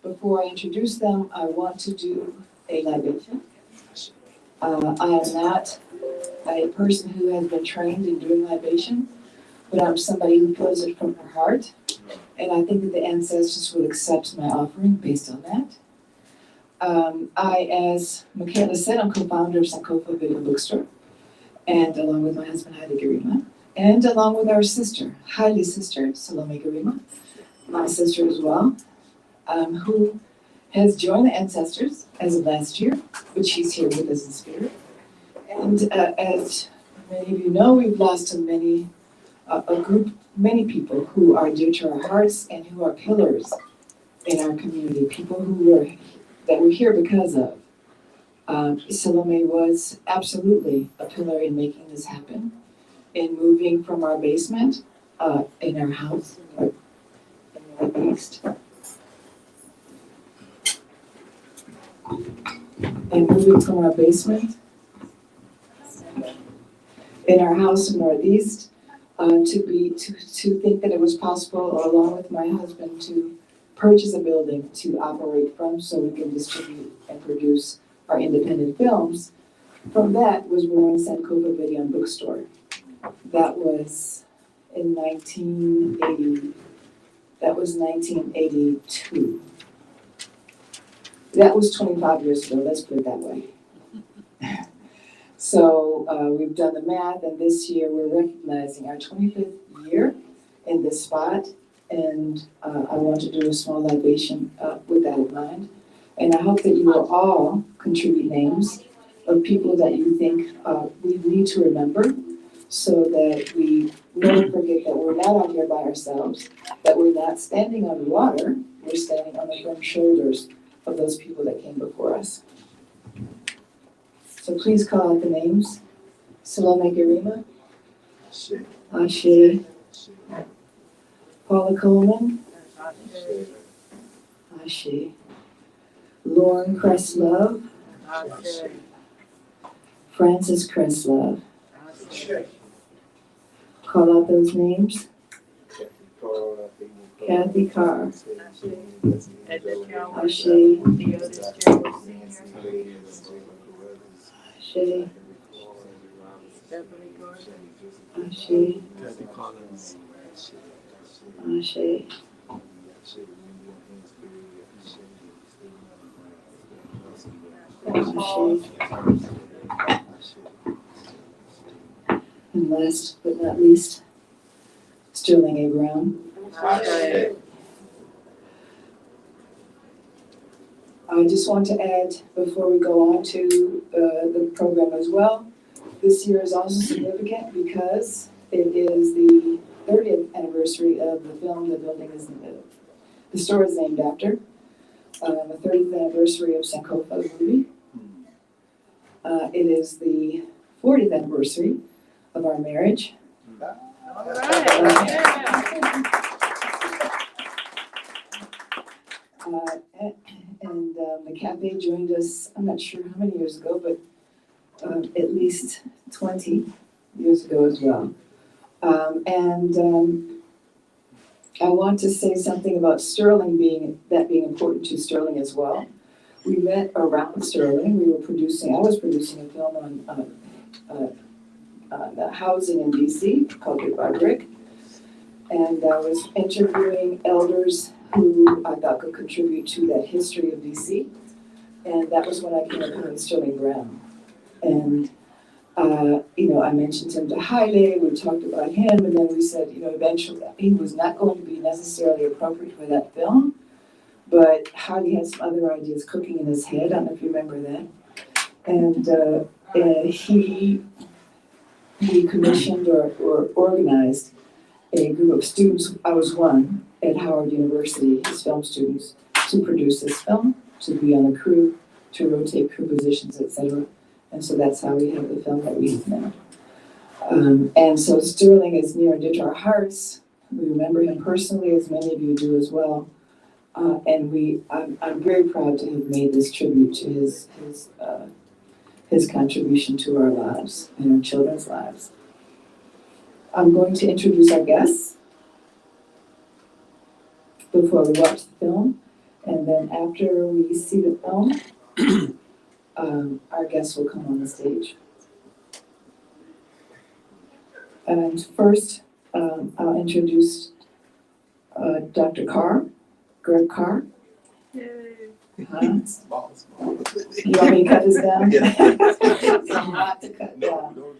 before I introduce them, I want to do a libation. I am not a person who has been trained in doing libation, but I'm somebody who feels it from her heart. And I think that the ancestors will accept my offering based on that. As Michaela said, I'm co-founder of Sankofa Video Bookstore, and along with my husband, Haile Gerima, and along with our sister, Haile's sister, Salome Gerima, my sister as well, who has joined the ancestors as of last year, but she's here with us in spirit. And as many of you know, we've lost many people who are dear to our hearts and who are pillars in our community, people that we're here because of. Salome was absolutely a pillar in making this happen, in moving from our basement in our house in the Northeast, and moving from our basement in our house in the Northeast to think that it was possible, along with my husband, to purchase a building to operate from so we can distribute and produce our independent films. From that was born Sankofa Video and Bookstore. That was in 1980. That was 1982. That was 25 years ago, let's put it that way. So we've done the math, and this year we're recognizing our 25th year in this spot, and I want to do a small libation with that in mind. And I hope that you will all contribute names of people that you think we need to remember, so that we never forget that we're not out here by ourselves, that we're not standing on water, we're standing on the firm shoulders of those people that came before us. So please call out the names. Salome Gerima, Ashe, Paula Coleman, Ashe, Lauren Cresslove, Francis Cresslove. Call out those names. Kathy Carr, Ashe, Ashe, Ashe, Ashe, and last but not least, Sterling A. Brown. I just want to add, before we go on to the program as well, this year is also significant because it is the 30th anniversary of the film the store is named after. The 30th anniversary of Sankofa, the movie. It is the 40th anniversary of our marriage. All right. And the cafe joined us, I'm not sure how many years ago, but at least 20 years ago as well. I want to say something about Sterling being important to Sterling as well. We met around Sterling. I was producing a film on housing in DC called Brick by Brick. And I was interviewing elders who I thought could contribute to that history of DC. And that was when I came upon Sterling Brown. And I mentioned him to Haile, we talked about him, and then we said, eventually he was not going to be necessarily appropriate for that film, but Haile had some other ideas cooking in his head, I don't know if you remember that. And he commissioned or organized a group of students, I was one, at Howard University, his film students, to produce this film, to be on the crew, to rotate crew positions, etc. And so that's how we have the film that we have now. And so Sterling is near and dear to our hearts. We remember him personally, as many of you do as well. And I'm very proud to have made this tribute to his contribution to our lives and our children's lives. I'm going to introduce our guests before we watch the film. And then after we see the film, our guests will come on the stage. And first, I'll introduce Dr. Carr, Greg Carr. Yay. Small. You want me to cut this down? It's a lot to cut down.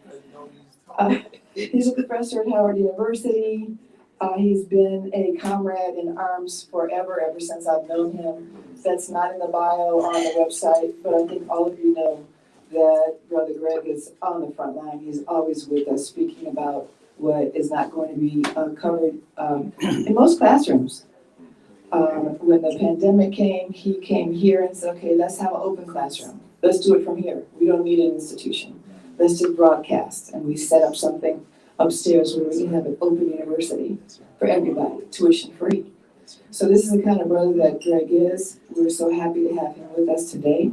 He's a professor at Howard University. He's been a comrade in arms forever, ever since I've known him. That's not in the bio on the website, but I think all of you know that Brother Greg is on the front line. He's always with us, speaking about what is not going to be covered in most classrooms. When the pandemic came, he came here and said, okay, let's have an open classroom. Let's do it from here. We don't need an institution. Let's do broadcast. And we set up something upstairs where we can have an open university for everybody, tuition free. So this is the kind of brother that Greg is. We're so happy to have him with us today.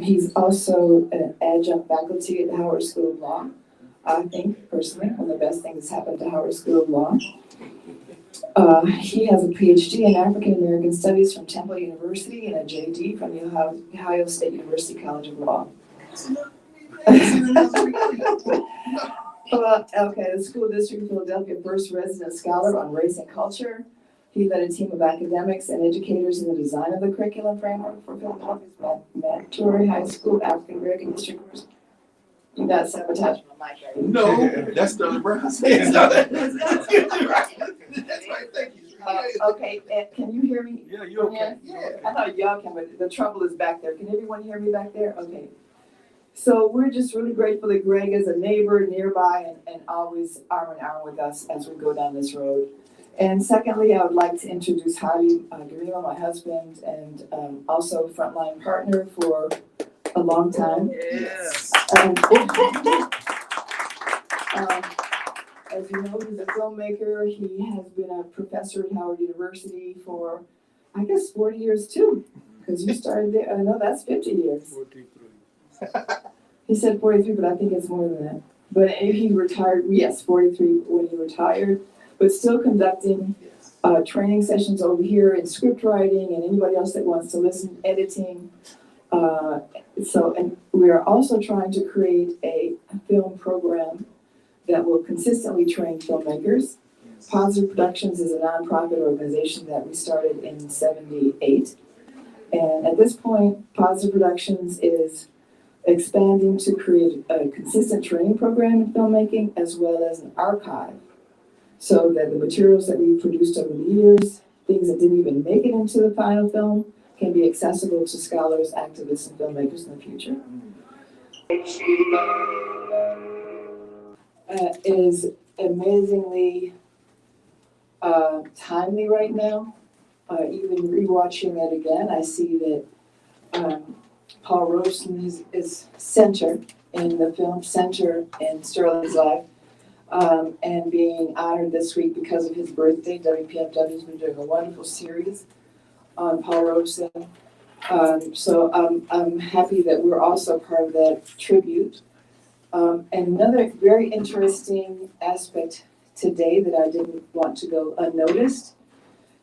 He's also an adjunct faculty at the Howard School of Law. I think, personally, one of the best things that's happened to Howard School of Law. He has a PhD in African American Studies from Temple University and a JD from the Ohio State University College of Law. Okay, the School District of Philadelphia first resident scholar on race and culture. He led a team of academics and educators in the design of the curriculum framework for Philadelphia's mandatory high school African American history course. You got sabotage my mic, right? No, that's the Brown's hands. That's right. Thank you. Okay, can you hear me? Yeah, you okay? Yeah. I thought y'all can, but the trouble is back there. Can everyone hear me back there? Okay. So we're just really grateful that Greg is a neighbor nearby and always arm in arm with us as we go down this road. And secondly, I would like to introduce Haile Gerima, my husband, and also frontline partner for a long time. Yes. As you know, he's a filmmaker. He has been a professor at Howard University for, I guess, 40 years too, because you started there. I know that's 50 years. 43. He said 43, but I think it's more than that. But he retired, yes, 43 when he retired, but still conducting training sessions over here in script writing and anybody else that wants to listen, editing. And we are also trying to create a film program that will consistently train filmmakers. Positive Productions is a nonprofit organization that we started in '78. And at this point, Positive Productions is expanding to create a consistent training program in filmmaking as well as an archive, so that the materials that we've produced over the years, things that didn't even make it into the final film, can be accessible to scholars, activists, and filmmakers in the future. Is amazingly timely right now. Even rewatching it again, I see that Paul Robeson is center in the film, center in Sterling's life, and being honored this week because of his birthday. WPFW has been doing a wonderful series on Paul Robeson. So I'm happy that we're also part of that tribute. And another very interesting aspect today that I didn't want to go unnoticed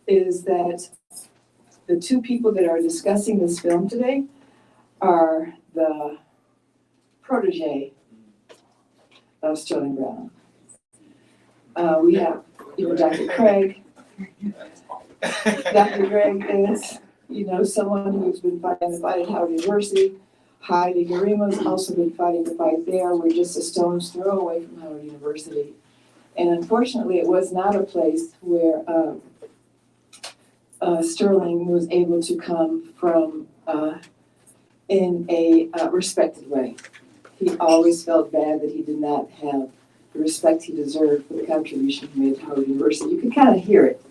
is that the two people that are discussing this film today are the protege of Sterling Brown. We have, Dr. Craig. Dr. Greg is, someone who's been fighting the fight at Howard University. Haile Gerima has also been fighting the fight there. We're just a stone's throw away from Howard University. And unfortunately, it was not a place where Sterling was able to come from in a respected way. He always felt bad that he did not have the respect he deserved for the contribution he made to Howard University. You could kind of hear it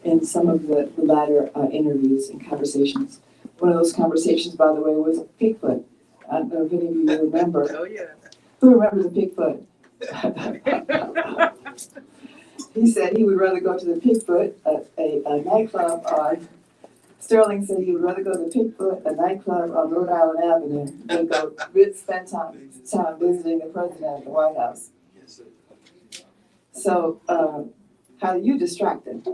in some of the latter interviews and conversations. One of those conversations, by the way, was Pigfoot. I don't know if any of you remember. Oh, yeah. Who remembers the Pigfoot? He said he would rather go to the Pigfoot, a nightclub. Sterling said he would rather go to the Pigfoot, a nightclub on Rhode Island Avenue, than go spend time visiting the president at the White House. So, how are you distracted?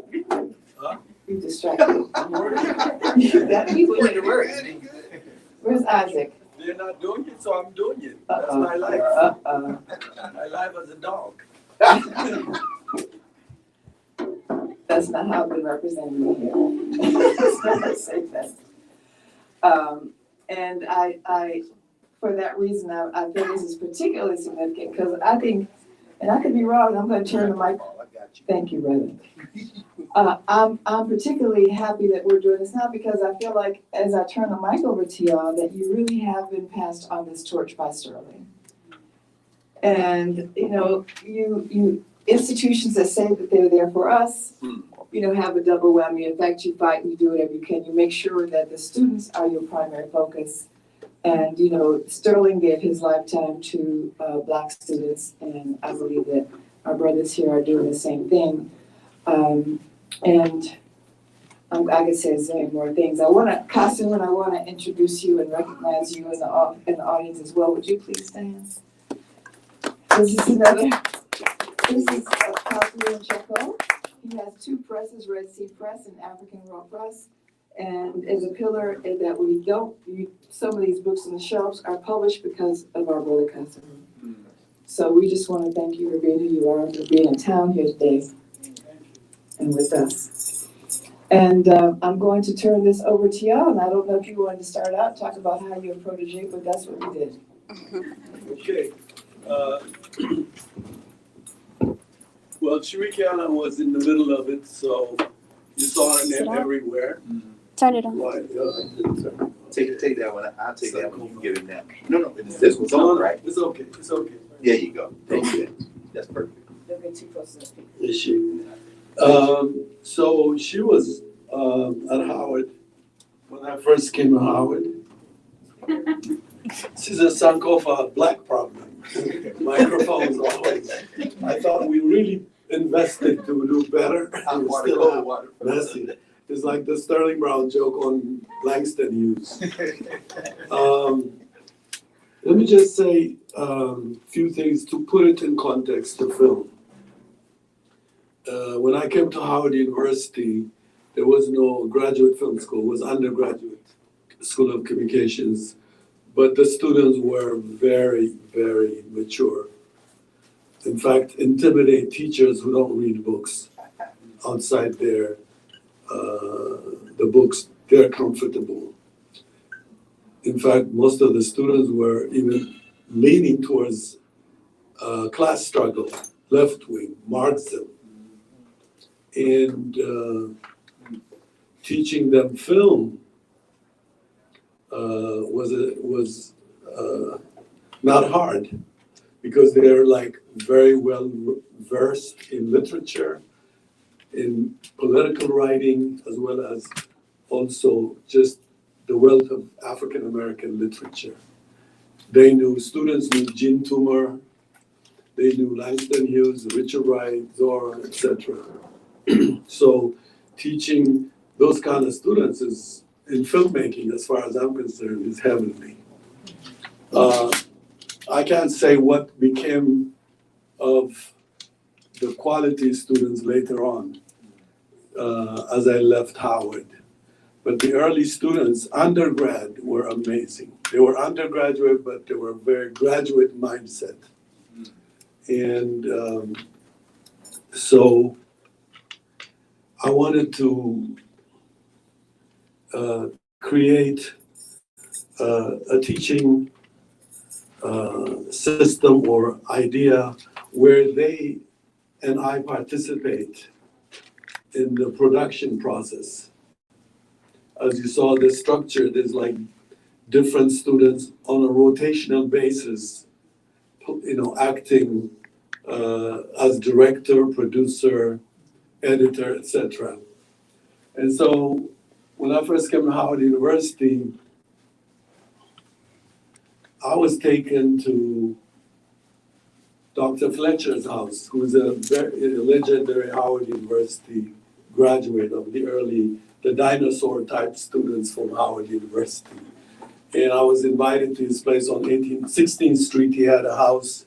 Huh? You distracted. That means we need to work. Where's Isaac? They're not doing it, so I'm doing it. That's Uh-oh. my life. Uh-oh. My life as a dog. That's not how I've been representing me here. So I say that. And I, for that reason, I feel this is particularly significant because I think, and I could be wrong, I'm going to turn the mic. Thank you, brother. I'm particularly happy that we're doing this now because I feel like as I turn the mic over to y'all, that you really have been passed on this torch by Sterling. And, you know, you institutions that say that they're there for us, you know, have a double whammy. In fact, you fight and you do whatever you can. You make sure that the students are your primary focus. And, you know, Sterling gave his lifetime to Black students, and I believe that our brothers here are doing the same thing. And I could say a zillion more things. I want to introduce you and recognize you in the audience as well. Would you please stand? This is Kasim Chaco. He has two presses, Red Sea Press and African Raw Press. And as a pillar that we don't, some of these books on the shelves are published because of our brother Kasim. So we just want to thank you for being who you are, for being in town here today and with us. And I'm going to turn this over to y'all, and I don't know if you wanted to start out, talk about how you're a protege, but that's what we did. Okay. Well, Shirikiana was in the middle of it, so you saw her name everywhere. Turn it on. Why? Take that one. I'll take that one. You can give him that. No, this one's on, right? It's okay. It's okay. There you go. Thank you. That's perfect. Don't get too close to the speaker. Is she? So she was at Howard when I first came to Howard. She's a Sankofa black problem. Microphones always. I thought we really invested to do better. And we still have messy. It's like the Sterling Brown joke on Langston Hughes. Let me just say a few things to put it in context to film. When I came to Howard University, there was no graduate film school, it was undergraduate school of communications, but the students were very, very mature. In fact, intimidate teachers who don't read books outside the books, they're comfortable. In fact, most of the students were even leaning towards class struggle, left wing, Marxism, and teaching them film was not hard because they're like very well versed in literature, in political writing, as well as also just the wealth of African American literature. Students knew Jean Toomer, they knew Langston Hughes, Richard Wright, Zora, etc. So teaching those kind of students is, in filmmaking, as far as I'm concerned, is heavenly. I can't say what became of the quality students later on as I left Howard. But the early students, undergrad, were amazing. They were undergraduate, but they were very graduate mindset. And so I wanted to create a teaching system or idea where they and I participate in the production process. As you saw the structure, there's like different students on a rotational basis, acting as director, producer, editor, etc. And so when I first came to Howard University, I was taken to Dr. Fletcher's house, who's a legendary Howard University graduate of the dinosaur type students from Howard University. And I was invited to his place on 16th Street. He had a house,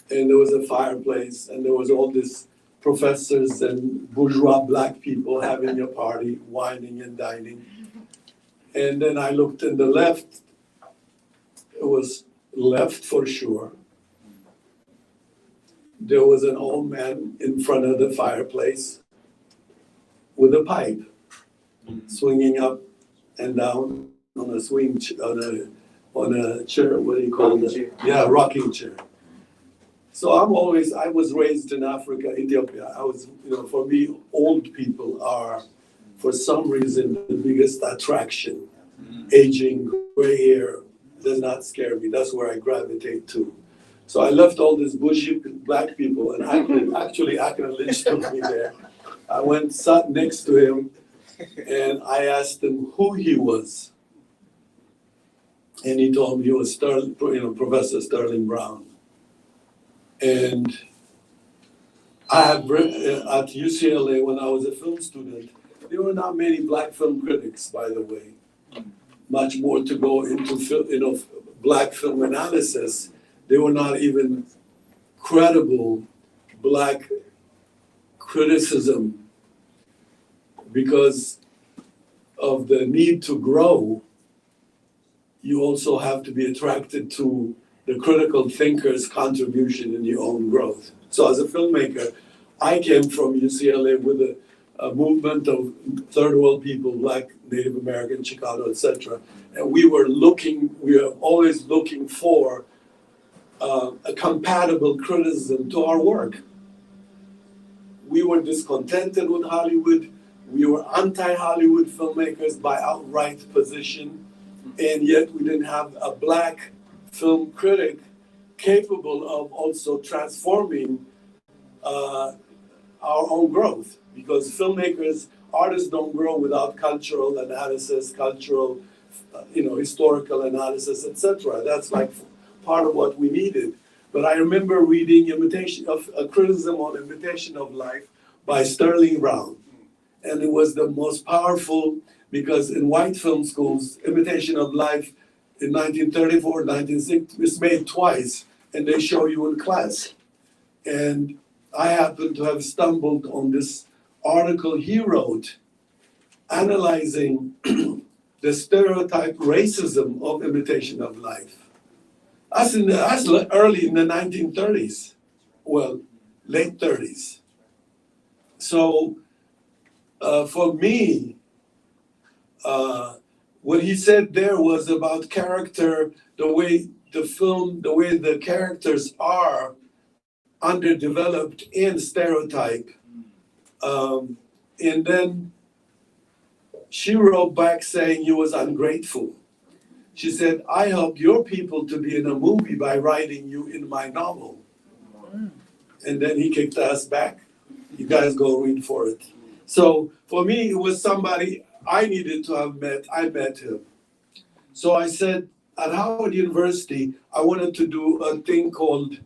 and there was a fireplace, and there was all this professors and bourgeois black people having a party, whining and dining. And then I looked in the left, it was left for sure. There was an old man in front of the fireplace with a pipe, swinging up and down on a swing, on a chair, what do you call it? Yeah, rocking chair. So I was raised in Africa, Ethiopia. For me, old people are, for some reason, the biggest attraction. Aging, gray hair, does not scare me. That's where I gravitate to. So I left all these bushy black people, and actually Akron Lynch took me there. I went, sat next to him, and I asked him who he was. And he told me he was Professor Sterling Brown. And I had at UCLA, when I was a film student, there were not many black film critics, by the way. Much more to go into black film analysis. They were not even credible black criticism because of the need to grow. You also have to be attracted to the critical thinker's contribution in your own growth. So as a filmmaker, I came from UCLA with a movement of third world people, Black, Native American, Chicano, etc. And we were always looking for a compatible criticism to our work. We were discontented with Hollywood. We were anti-Hollywood filmmakers by outright position. And yet we didn't have a black film critic capable of also transforming our own growth. Because filmmakers, artists don't grow without cultural analysis, historical analysis, etc. That's like part of what we needed. But I remember reading a criticism on Imitation of Life by Sterling Brown. And it was the most powerful, because in white film schools, Imitation of Life in 1934, 1960 was made twice, and they show you in class. And I happened to have stumbled on this article he wrote analyzing the stereotype racism of Imitation of Life. That's early in the 1930s, well, late 30s. So for me, what he said there was about character, the way the characters are underdeveloped and stereotype. And then she wrote back saying he was ungrateful. She said, I helped your people to be in a movie by writing you in my novel. And then he kicked us back. You guys go read for it. So for me, it was somebody I needed to have met. I met him. So I said, at Howard University, I wanted to do a thing called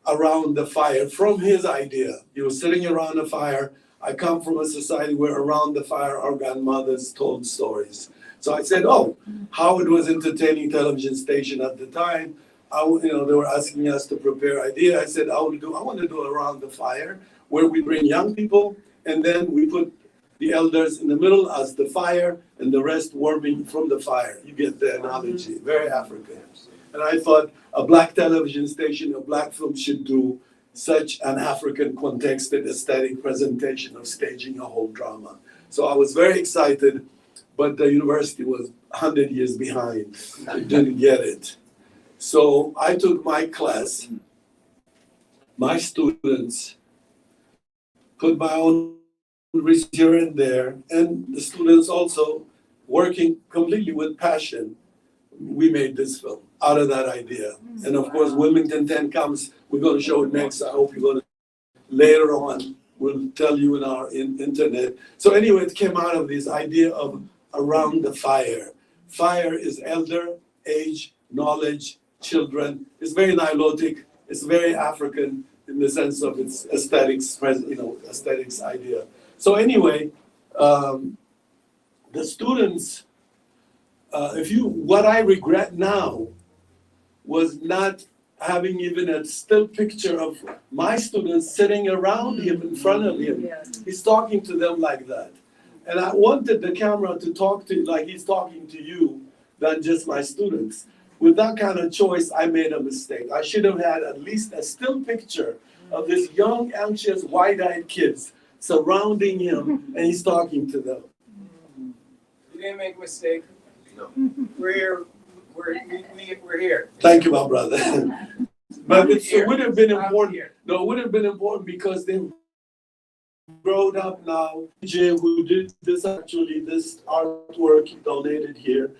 Around the Fire from his idea. He was sitting around the fire. I come from a society where around the fire our grandmothers told stories. So I said, Howard was entertaining television station at the time. They were asking us to prepare idea. I said, I want to do Around the Fire, where we bring young people, and then we put the elders in the middle as the fire, and the rest warming from the fire. You get the analogy, very African. And I thought a black television station, a black film should do such an African contexted aesthetic presentation of staging a whole drama. So I was very excited, but the university was 100 years behind. It didn't get it. So I took my class, my students, put my own research here and there, and the students also working completely with passion. We made this film out of that idea. And of course, Wilmington 10 comes, we're going to show it next. I hope you're going to, later on, we'll tell you in our internet. So anyway, it came out of this idea of Around the Fire. Fire is elder, age, knowledge, children. It's very nilotic. It's very African in the sense of its aesthetics, aesthetics idea. So anyway, the students, what I regret now was not having even a still picture of my students sitting around him in front of him. Yes. He's talking to them like that. And I wanted the camera to talk to like he's talking to you than just my students. With that kind of choice, I made a mistake. I should have had at least a still picture of this young, anxious, wide-eyed kids surrounding him, and he's talking to them. You didn't make a mistake. No. We're here. We're here. Thank you, my brother. But it would have been I'm important. here. No, it would have been important because they grown up now. Jay, who did this actually, this artwork he donated here,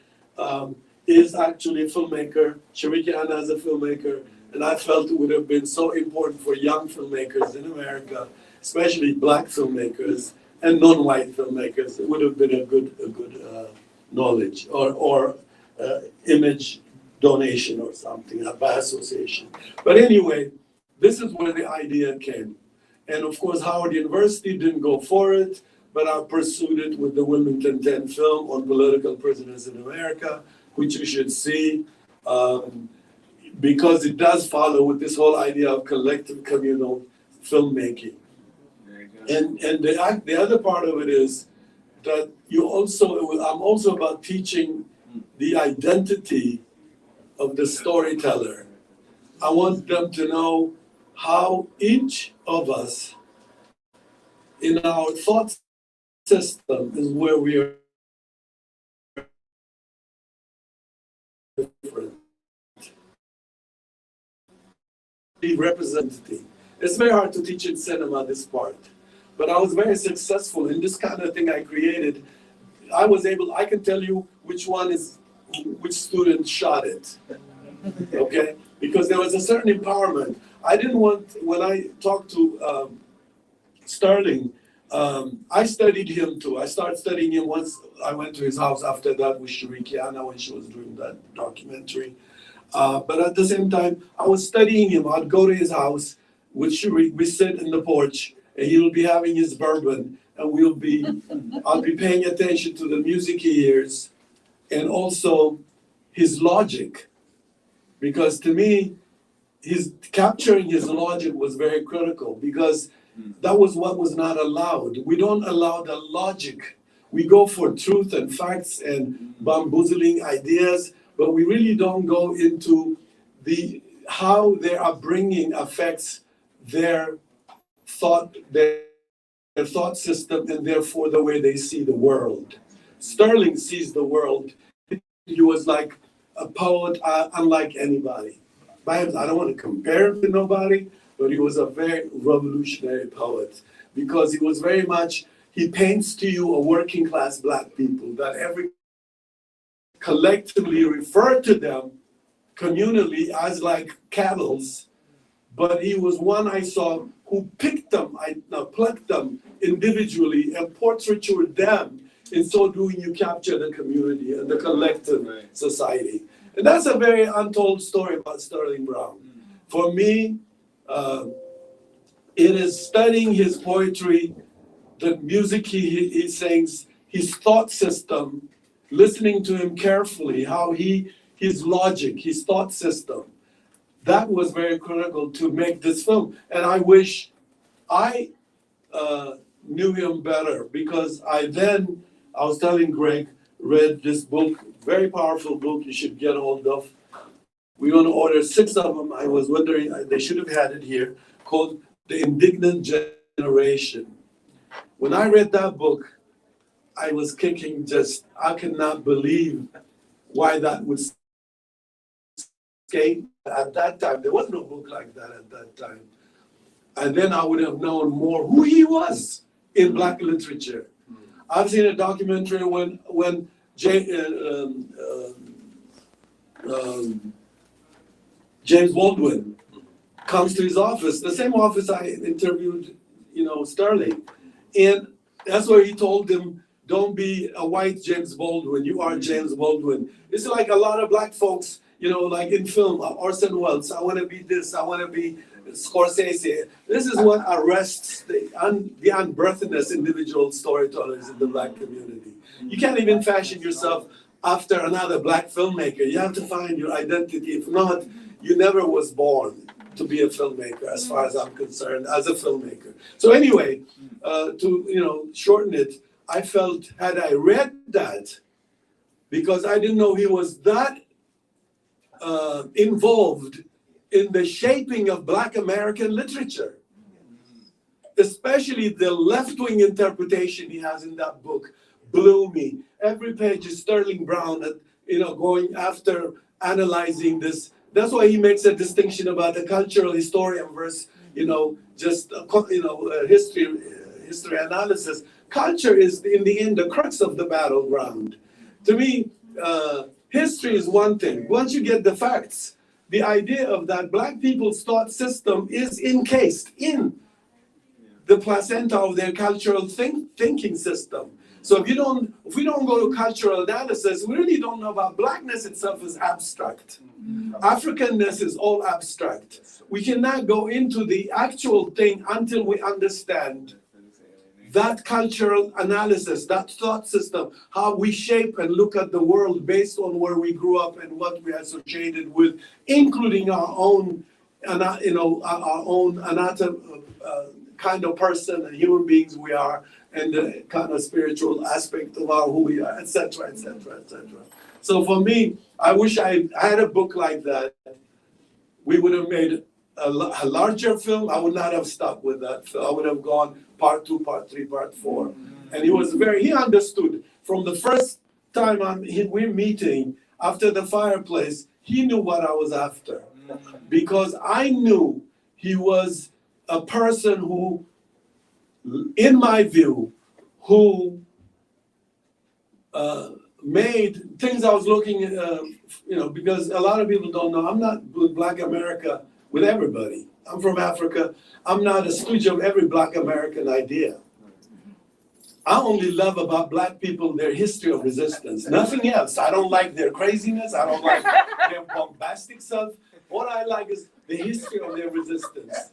is actually a filmmaker. Shirikiana is a filmmaker. And I felt it would have been so important for young filmmakers in America, especially black filmmakers and non-white filmmakers. It would have been a good knowledge or image donation or something by association. But anyway, this is where the idea came. And of course, Howard University didn't go for it, but I pursued it with the Wilmington 10 film on political prisoners in America, which you should see, because it does follow with this whole idea of collective communal filmmaking. Very good. And the other part of it is that I'm also about teaching the identity of the storyteller. I want them to know how each of us in our thought system is where we are different. The representative. It's very hard to teach in cinema this part, but I was very successful in this kind of thing I created. I can tell you which student shot it, okay? Because there was a certain empowerment. I didn't want, when I talked to Sterling, I studied him too. I started studying him once I went to his house after that with Shirikiana when she was doing that documentary. But at the same time, I was studying him. I'd go to his house with Shirik, we sit in the porch, and he'll be having his bourbon, and I'll be paying attention to the music he hears, and also his logic. Because to me, capturing his logic was very critical, because that was what was not allowed. We don't allow the logic. We go for truth and facts and bamboozling ideas, but we really don't go into how their upbringing affects their thought system, and therefore the way they see the world. Sterling sees the world. He was like a poet unlike anybody. I don't want to compare him to nobody, but he was a very revolutionary poet, because he was very much, he paints to you a working class black people that every collectively refer to them communally as like cattles, but he was one I saw who plucked them individually and portraitured them. In so doing, you capture the community and the collective society. And that's a very untold story about Sterling Brown. For me, it is studying his poetry, the music he sings, his thought system, listening to him carefully, how his logic, his thought system. That was very critical to make this film. And I wish I knew him better, because I was telling Greg, read this book, very powerful book you should get a hold of. We're going to order 6 of them. I was wondering, they should have had it here, called The Indignant Generation. When I read that book, I was kicking I could not believe why that would escape at that time. There was no book like that at that time. And then I would have known more who he was in black literature. I've seen a documentary when James Baldwin comes to his office, the same office I interviewed, Sterling. And that's where he told him, don't be a white James Baldwin, you are James Baldwin. It's like a lot of black folks, like in film, Orson Welles, I want to be this, I want to be Scorsese. This is what arrests the unbirthness individual storytellers in the black community. You can't even fashion yourself after another black filmmaker. You have to find your identity. If not, you never was born to be a filmmaker, as far as I'm concerned, as a filmmaker. So anyway, to shorten it, I felt had I read that, because I didn't know he was that involved in the shaping of Black American literature, especially the left-wing interpretation he has in that book, blew me. Every page is Sterling Brown, going after analyzing this. That's why he makes a distinction about the cultural historian versus, history analysis. Culture is, in the end, the crux of the battleground. To me, history is one thing. Once you get the facts, the idea of that Black people's thought system is encased in the placenta of their cultural thinking system. So if we don't go to cultural analysis, we really don't know about Blackness itself is abstract. Africanness is all abstract. We cannot go into the actual thing until we understand that cultural analysis, that thought system, how we shape and look at the world based on where we grew up and what we are associated with, including our own, kind of person and human beings we are, and the kind of spiritual aspect of who we are, etc., etc., etc. So for me, I wish I had a book like that. We would have made a larger film. I would not have stuck with that. So I would have gone part 2, part 3, part 4. And he understood from the first time we're meeting after the fireplace, he knew what I was after. Because I knew he was a person who, in my view, who made things I was looking at, because a lot of people don't know, I'm not with Black America with everybody. I'm from Africa. I'm not a stooge of every Black American idea. I only love about Black people their history of resistance, nothing else. I don't like their craziness. I don't like their bombastic stuff. What I like is the history of their resistance.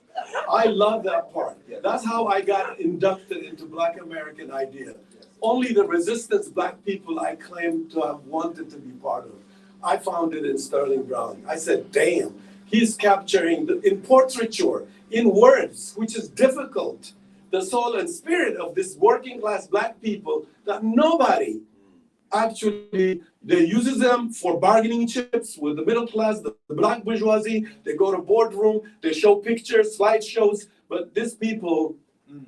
I love that part. That's how I got inducted into Black American idea. Only the resistance Black people I claim to have wanted to be part of. I found it in Sterling Brown. I said, damn, he's capturing in portraiture, in words, which is difficult, the soul and spirit of this working class Black people that nobody actually, they uses them for bargaining chips with the middle class, the Black bourgeoisie. They go to boardroom, they show pictures, slideshows, but these people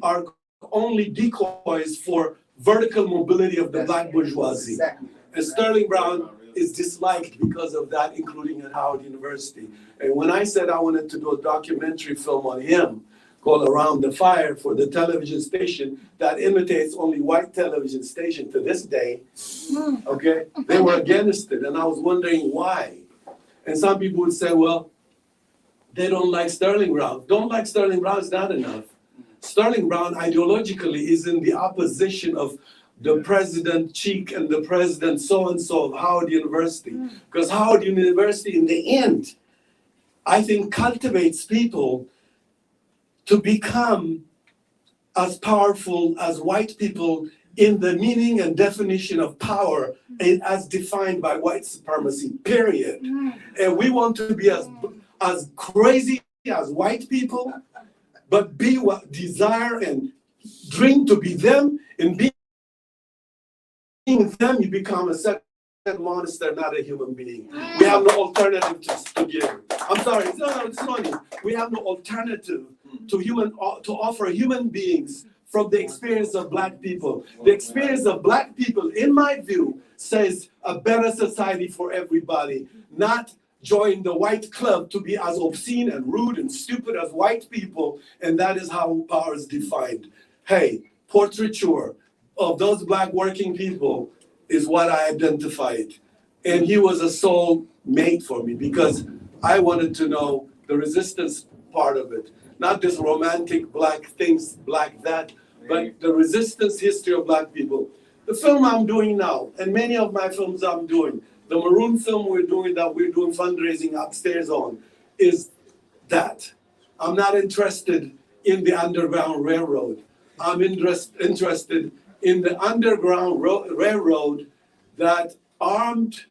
are only decoys for vertical mobility of the Black bourgeoisie. Exactly. And Sterling Brown is disliked because of that, including at Howard University. And when I said I wanted to do a documentary film on him called Around the Fire for the television station that imitates only white television station to this day, okay, they were against it. And I was wondering why. And some people would say, well, they don't like Sterling Brown. Don't like Sterling Brown is not enough. Sterling Brown ideologically is in the opposition of the President Cheek and the President so-and-so of Howard University. Because Howard University, in the end, I think cultivates people to become as powerful as white people in the meaning and definition of power as defined by white supremacy, period. And we want to be as crazy as white people, but be what desire and dream to be them, and being them, you become a second monster, not a human being. We have no alternative to give. I'm sorry, it's funny. We have no alternative to offer human beings from the experience of Black people. The experience of Black people, in my view, says a better society for everybody, not join the white club to be as obscene and rude and stupid as white people, and that is how power is defined. Hey, portraiture of those Black working people is what I identified. And he was a soul mate for me because I wanted to know the resistance part of it. Not this romantic Black things, Black that, but the resistance history of Black people. The film I'm doing now, and many of my films I'm doing, the Maroon film we're doing fundraising upstairs on, is that. I'm not interested in the Underground Railroad. I'm interested in the Underground Railroad that armed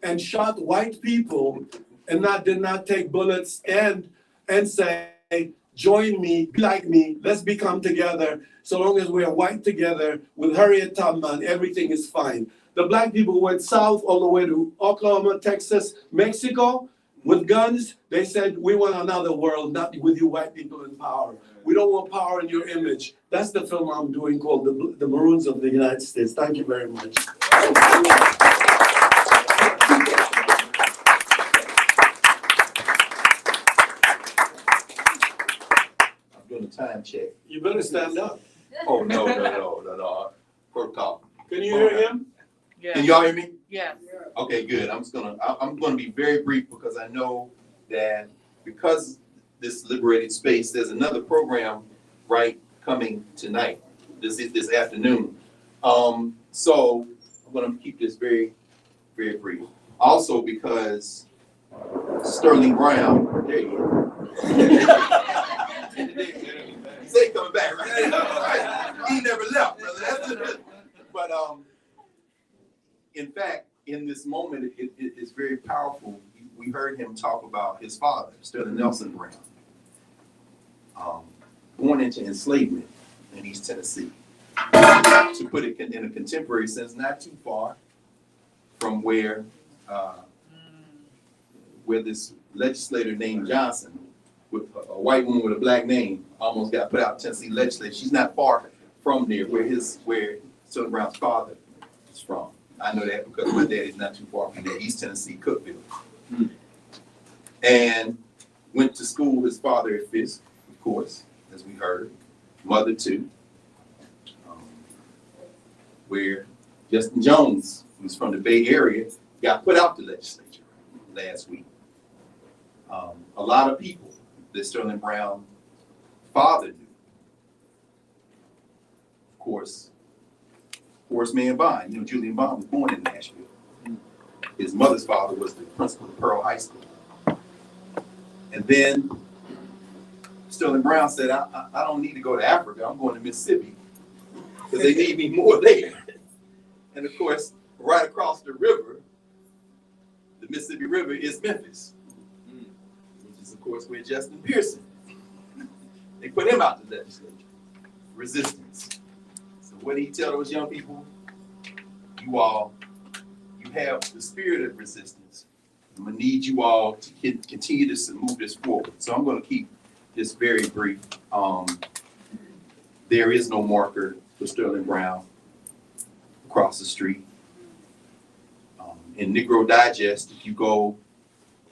and shot white people and did not take bullets and say, join me, be like me, let's become together. So long as we are white together with Harriet Tubman, everything is fine. The black people who went south all the way to Oklahoma, Texas, Mexico, with guns, they said, we want another world, not with you white people in power. We don't want power in your image. That's the film I'm doing called The Maroons of the United States. Thank you very much. Doing a time check. You better stand up. Oh, no. Protocol. Can you hear him? Can y'all hear me? Yeah. Okay, good. I'm gonna be very brief because I know that because this liberated space, there's another program coming tonight, this afternoon. So I'm gonna keep this very, very brief. Also because Sterling Brown, there you go. He said he coming back, right? He never left, brother. But in fact, in this moment, it's very powerful. We heard him talk about his father, Sterling Nelson Brown, born into enslavement in East Tennessee. To put it in a contemporary sense, not too far from where this legislator named Johnson, with a white woman with a black name, almost got put out of Tennessee legislature. She's not far from there, where Sterling Brown's father is from. I know that because my dad is not too far from there, East Tennessee, Cookville. And went to school, his father at Fisk, of course, as we heard, mother too, where Justin Jones, who's from the Bay Area, got put out the legislature last week. A lot of people that Sterling Brown's father knew. Of course, Horace Mann Bond, Julian Bond was born in Nashville. His mother's father was the principal of Pearl High School. And then Sterling Brown said, I don't need to go to Africa, I'm going to Mississippi, because they need me more there. And of course, right across the river, the Mississippi River, is Memphis, which is of course where Justin Pearson, they put him out the legislature. Resistance. So what did he tell those young people? You have the spirit of resistance. I'm gonna need you all to continue to move this forward. So I'm gonna keep this very brief. There is no marker for Sterling Brown across the street. In Negro Digest, if you go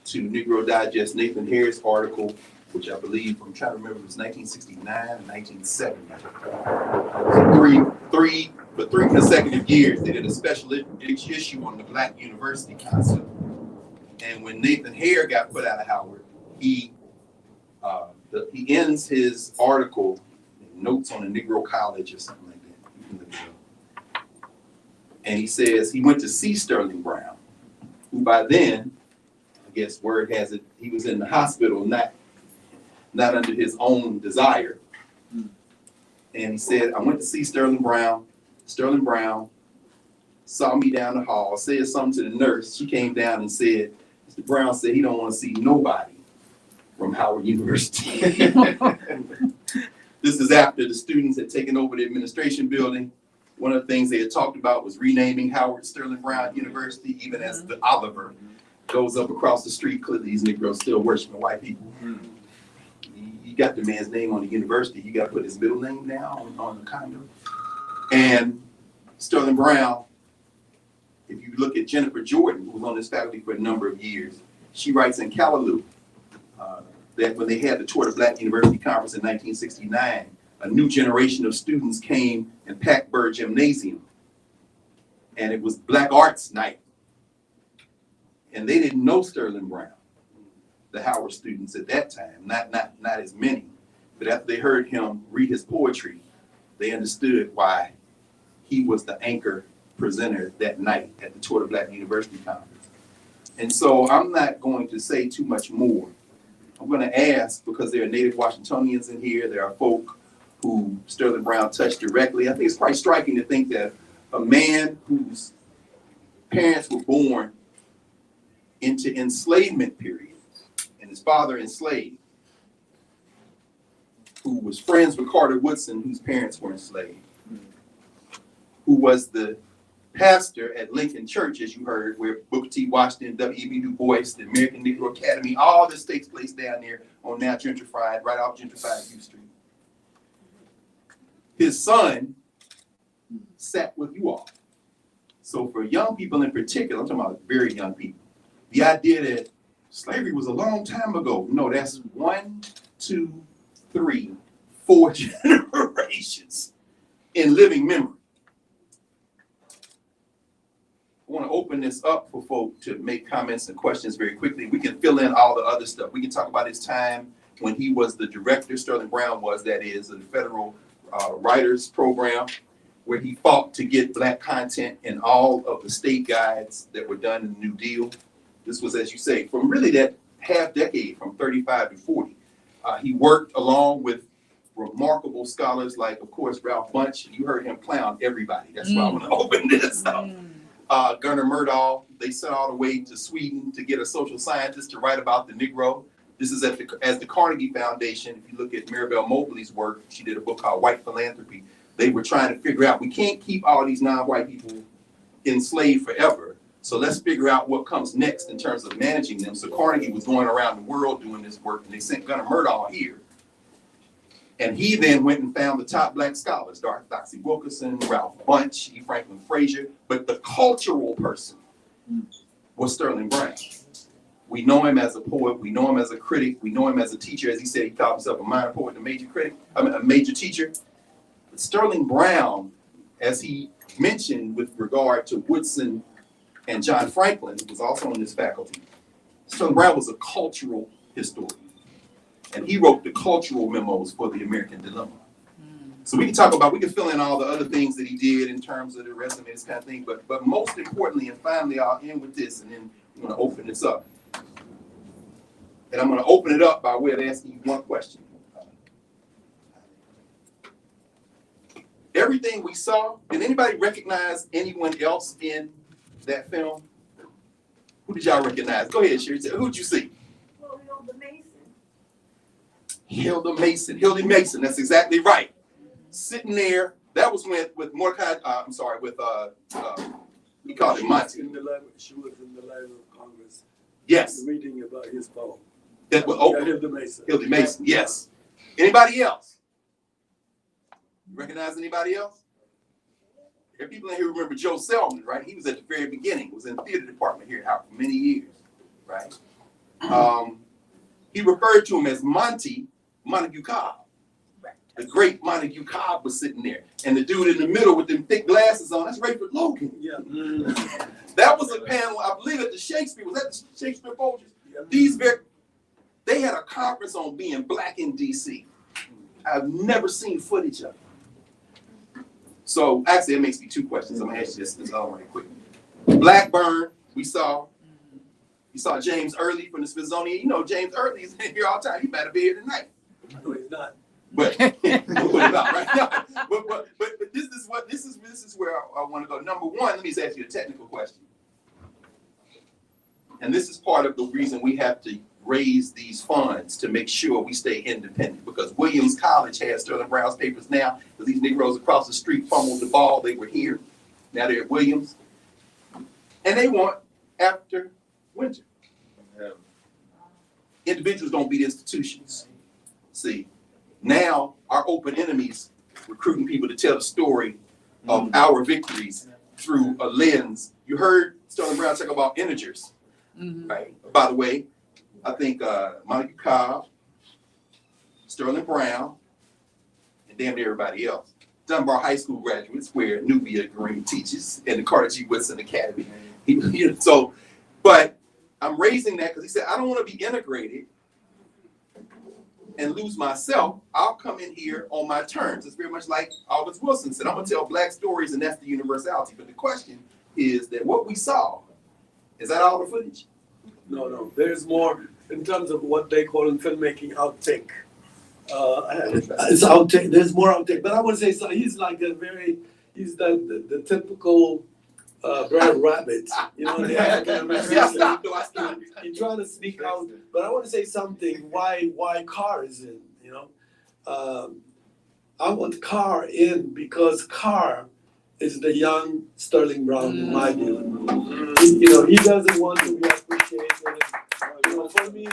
to Negro Digest, Nathan Harris article, which I believe, I'm trying to remember, it was 1969 and 1970. For three consecutive years, they did a special issue on the Black University concept. And when Nathan Hare got put out of Howard, he ends his article, Notes on a Negro College or something like that. You can look it up. And he says he went to see Sterling Brown, who by then, I guess word has it, he was in the hospital, not under his own desire. And he said, I went to see Sterling Brown. Sterling Brown saw me down the hall, said something to the nurse. She came down and said, Mr. Brown said he don't want to see nobody from Howard University. This is after the students had taken over the administration building. One of the things they had talked about was renaming Howard Sterling Brown University, even as the Oliver goes up across the street. Clearly these Negroes still worshiping white people. You got the man's name on the university, you got to put his middle name now on the condo. And Sterling Brown, if you look at Jennifer Jordan, who was on this faculty for a number of years, she writes in Callaloo that when they had the Tour de Black University Conference in 1969, a new generation of students came and packed Byrd Gymnasium. And it was Black Arts Night. And they didn't know Sterling Brown, the Howard students at that time, not as many. But after they heard him read his poetry, they understood why he was the anchor presenter that night at the Tour de Black University Conference. And so I'm not going to say too much more. I'm going to ask, because there are Native Washingtonians in here, there are folk who Sterling Brown touched directly. I think it's quite striking to think that a man whose parents were born into enslavement period, and his father enslaved, who was friends with Carter Woodson, whose parents were enslaved, who was the pastor at Lincoln Church, as you heard, where Booker T. Washington, W.E.B. Du Bois, the American Negro Academy, all this takes place down there on now gentrified, right off gentrified U Street. His son sat with you all. So for young people in particular, I'm talking about very young people, the idea that slavery was a long time ago, no, that's 1, 2, 3, 4 generations in living memory. I want to open this up for folk to make comments and questions very quickly. We can fill in all the other stuff. We can talk about his time when he was the director, Sterling Brown was, that is, of the Federal Writers Program, where he fought to get Black content in all of the state guides that were done in the New Deal. This was, as you say, from really that half decade, from 35 to 40. He worked along with remarkable scholars like, of course, Ralph Bunche. You heard him clown everybody. That's why I want to open this up. Gunnar Myrdal, they sent all the way to Sweden to get a social scientist to write about the Negro. This is as the Carnegie Foundation. If you look at Maribel Mobley's work, she did a book called White Philanthropy. They were trying to figure out, we can't keep all these non-white people enslaved forever. So let's figure out what comes next in terms of managing them. So Carnegie was going around the world doing this work, and they sent Gunnar Myrdal here. And he then went and found the top Black scholars, Doxy Wilkerson, Ralph Bunche, E. Franklin Frazier, but the cultural person was Sterling Brown. We know him as a poet, we know him as a critic, we know him as a teacher. As he said, he called himself a minor poet and a major critic, a major teacher. But Sterling Brown, as he mentioned with regard to Woodson and John Franklin, who was also in this faculty, Sterling Brown was a cultural historian. And he wrote the cultural memos for the American Dilemma. So we can fill in all the other things that he did in terms of the resume, this kind of thing. But most importantly, and finally, I'll end with this, and then I'm going to open this up. And I'm going to open it up by way of asking you one question. Everything we saw, did anybody recognize anyone else in that film? Who did y'all recognize? Go ahead, Sherry. Who'd you see? Hilda Mason, that's exactly right. Sitting there, that was with Mordecai, we called it Monty. She was in the Library of Congress. Yes. Reading about his poem. Hilda Mason, yes. Anybody else? You recognize anybody else? There are people in here who remember Joe Selman, right? He was at the very beginning, was in the theater department here for many years, right? He referred to him as Montague Cobb. The great Montague Cobb was sitting there. And the dude in the middle with them thick glasses on, that's Rayford Logan. Yeah. That was a panel, I believe, at the Shakespeare. Was that the Shakespeare Folgers? Yeah. They had a conference on being Black in DC. I've never seen footage of it. So actually, it makes me two questions. I'm gonna ask you this all right quick. Blackburn, we saw. You saw James Early from the Smithsonian. You know James Early is in here all the time. He better be here tonight. No, he's not. But right? but this is where I want to go. Number one, let me just ask you a technical question. And this is part of the reason we have to raise these funds to make sure we stay independent. Because Williams College has Sterling Brown's papers now. Because these Negroes across the street fumbled the ball. They were here. Now they're at Williams. And they want after winter. Yeah. Individuals don't beat institutions. See, now our open enemies recruiting people to tell the story of our victories through a lens. You heard Sterling Brown talk about integers, right? By the way, I think Montague Cobb, Sterling Brown, and damn near everybody else. Dunbar High School graduates, where Nubia Green teaches, and the Carter G. Woodson Academy. But I'm raising that because he said, I don't want to be integrated and lose myself. I'll come in here on my terms. It's very much like August Wilson said, I'm going to tell Black stories, and that's the universality. But the question is that what we saw, is that all the footage? No. There's more in terms of what they call in filmmaking outtake. It's outtake. There's more outtake. But I would say so. He's like he's the typical Brad Rabbit. You know, the African American. See, I stopped though, I stopped. He trying to sneak out, but I want to say something. Why Carr is in? You know, I want Carr in because Carr is the young Sterling Brown in my view. You know, he doesn't want to be appreciated. You know, for me,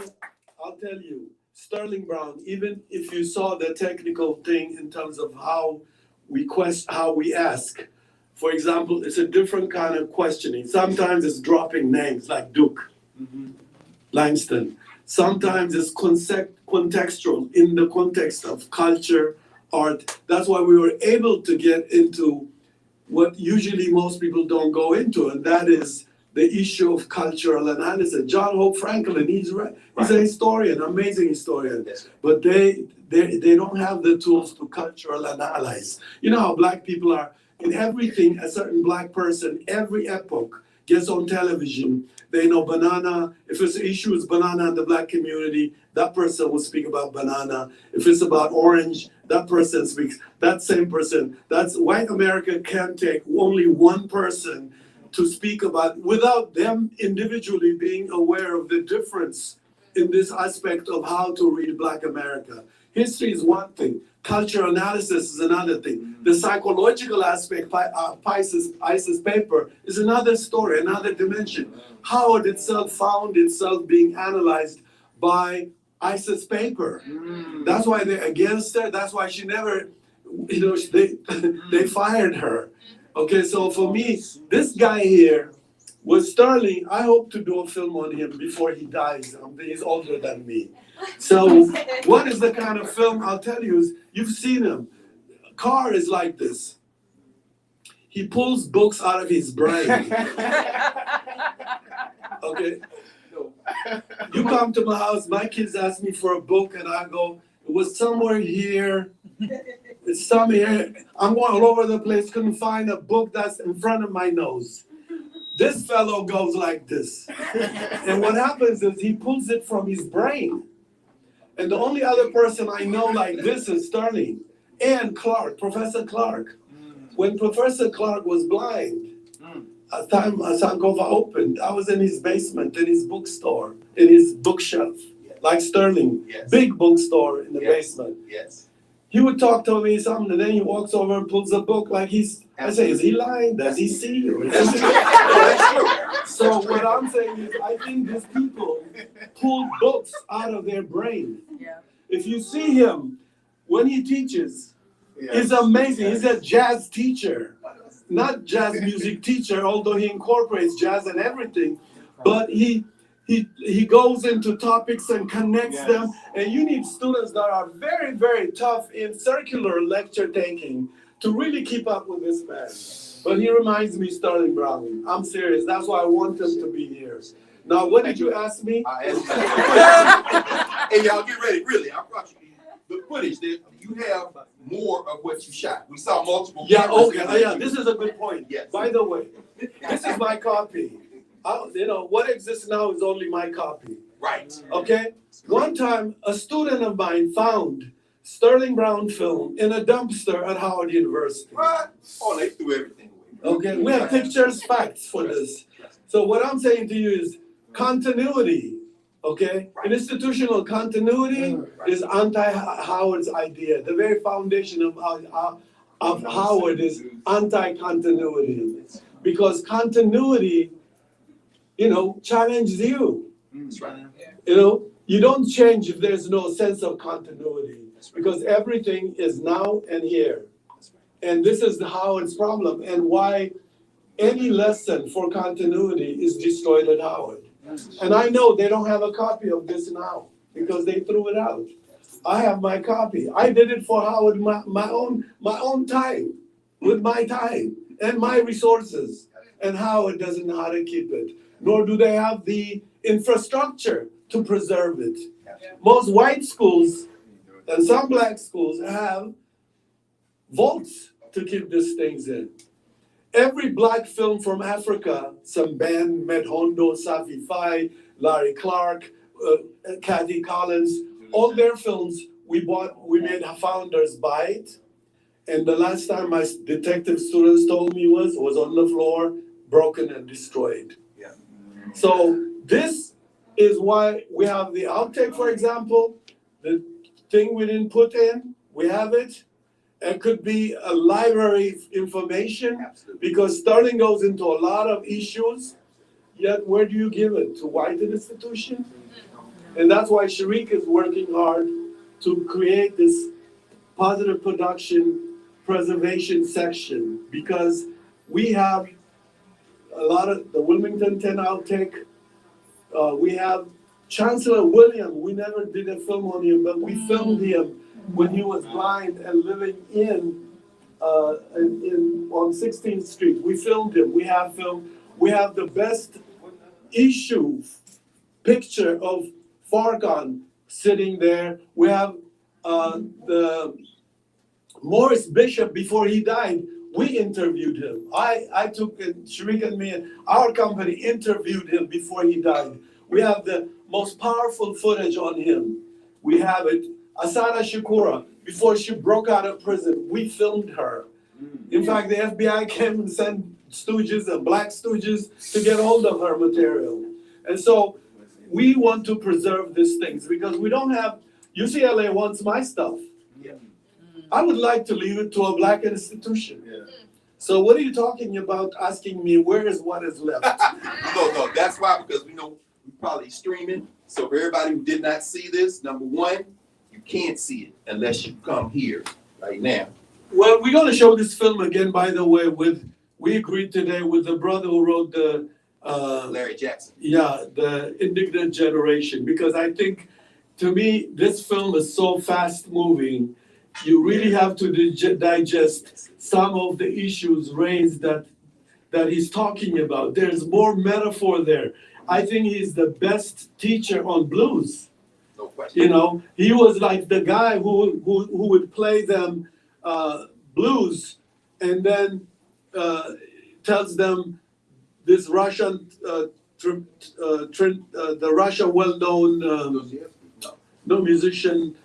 I'll tell you, Sterling Brown. Even if you saw the technical thing in terms of how we ask. For example, it's a different kind of questioning. Sometimes it's dropping names like Duke, Langston. Sometimes it's contextual in the context of culture, art. That's why we were able to get into what usually most people don't go into, and that is the issue of cultural analysis. John Hope Franklin, he's a historian, amazing historian, but they don't have the tools to cultural analyze. You know how black people are in everything. A certain black person, every epoch gets on television. They know banana. If it's an issue is banana in the black community, that person will speak about banana. If it's about orange, that person speaks. That same person. That's white America can't take only one person to speak about without them individually being aware of the difference in this aspect of how to read Black America. History is one thing. Cultural analysis is another thing. The psychological aspect, ISIS paper, is another story, another dimension. Howard itself found itself being analyzed by ISIS paper. That's why they're against her. That's why she never, you know, they fired her. Okay, so for me, this guy here was Sterling. I hope to do a film on him before he dies. He's older than me. So what is the kind of film I'll tell you is, you've seen him. Carr is like this. He pulls books out of his brain. Okay. You come to my house, my kids ask me for a book and I go, it was somewhere here. It's somewhere. I'm going all over the place, couldn't find a book that's in front of my nose. This fellow goes like this. And what happens is he pulls it from his brain. And the only other person I know like this is Sterling and Clark, Professor Clark. When Professor Clark was blind, at the time Sankofa opened, I was in his basement, in his bookstore, in his bookshelf, like Sterling, big bookstore in the basement. He would talk to me something, and then he walks over and pulls a book like I say, is he lying? Does he see? Or is he... So what I'm saying is, I think these people pull books out of their brain. If you see him, when he teaches, it's amazing. He's a jazz teacher, not jazz music teacher, although he incorporates jazz and everything, but he goes into topics and connects them, and you need students that are very, very tough in circular lecture taking to really keep up with this man. But he reminds me of Sterling Brown. I'm serious. That's why I want him to be here. Now, what did you ask me? I asked you. Hey, y'all, get ready. Really, I brought you the footage. That you have more of what you shot. We saw multiple. Yeah. Okay. Yeah. This is a good point. Yes. By the way, this is my copy. You know, what exists now is only my copy. Right. Okay? One time, a student of mine found Sterling Brown film in a dumpster at Howard University. What? Oh, they threw everything away. Okay? We have pictures, facts for this. So what I'm saying to you is continuity. Okay? Right. Institutional continuity is anti-Howard's idea. The very foundation of Howard is anti-continuity. Because continuity, you know, challenges you. That's right. You know, you don't change if there's no sense of continuity, because everything is now and here. And this is Howard's problem, and why any lesson for continuity is destroyed at Howard. And I know they don't have a copy of this now because they threw it out. I have my copy. I did it for Howard my own time, with my time and my resources. And Howard doesn't know how to keep it, nor do they have the infrastructure to preserve it. Most white schools and some black schools have vaults to keep these things in. Every black film from Africa, some band, Medhondo, Safi Fai, Larry Clark, Kathy Collins, all their films we made founders buy it. And the last time my detective students told me was on the floor broken and destroyed. Yeah. So this is why we have the outtake, for example, the thing we didn't put in, we have it. It could be a library of information Absolutely. because Sterling goes into a lot of issues, yet where do you give it? To white institution? And that's why Sharik is working hard to create this positive production preservation section because we have a lot of the Wilmington 10 outtake. We have Chancellor William. We never did a film on him, but we filmed him when he was blind and living in on 16th Street. We filmed him. We have film. We have the best issue picture of Farrakhan sitting there. We have the Morris Bishop before he died. We interviewed him. I took Sharik and me and our company interviewed him before he died. We have the most powerful footage on him. We have it. Asada Shakura, before she broke out of prison, we filmed her. In fact, the FBI came and sent stooges and black stooges to get hold of her material. And so we want to preserve these things because we don't have, UCLA wants my stuff. I would like to leave it to a black institution. So what are you talking about asking me where is what is left? No, that's why, because we know we're probably streaming. So for everybody who did not see this, number one, you can't see it unless you come here right now. Well, we're going to show this film again, by the way, we agreed today with the brother who wrote the Larry Jackson. the Indignant Generation, because I think, to me, this film is so fast moving. You really have to digest some of the issues raised that he's talking about. There's more metaphor there. I think he's the best teacher on blues. No question. You know, he was like the guy who would play them blues and then tells them this Russian, the Russian well-known musician,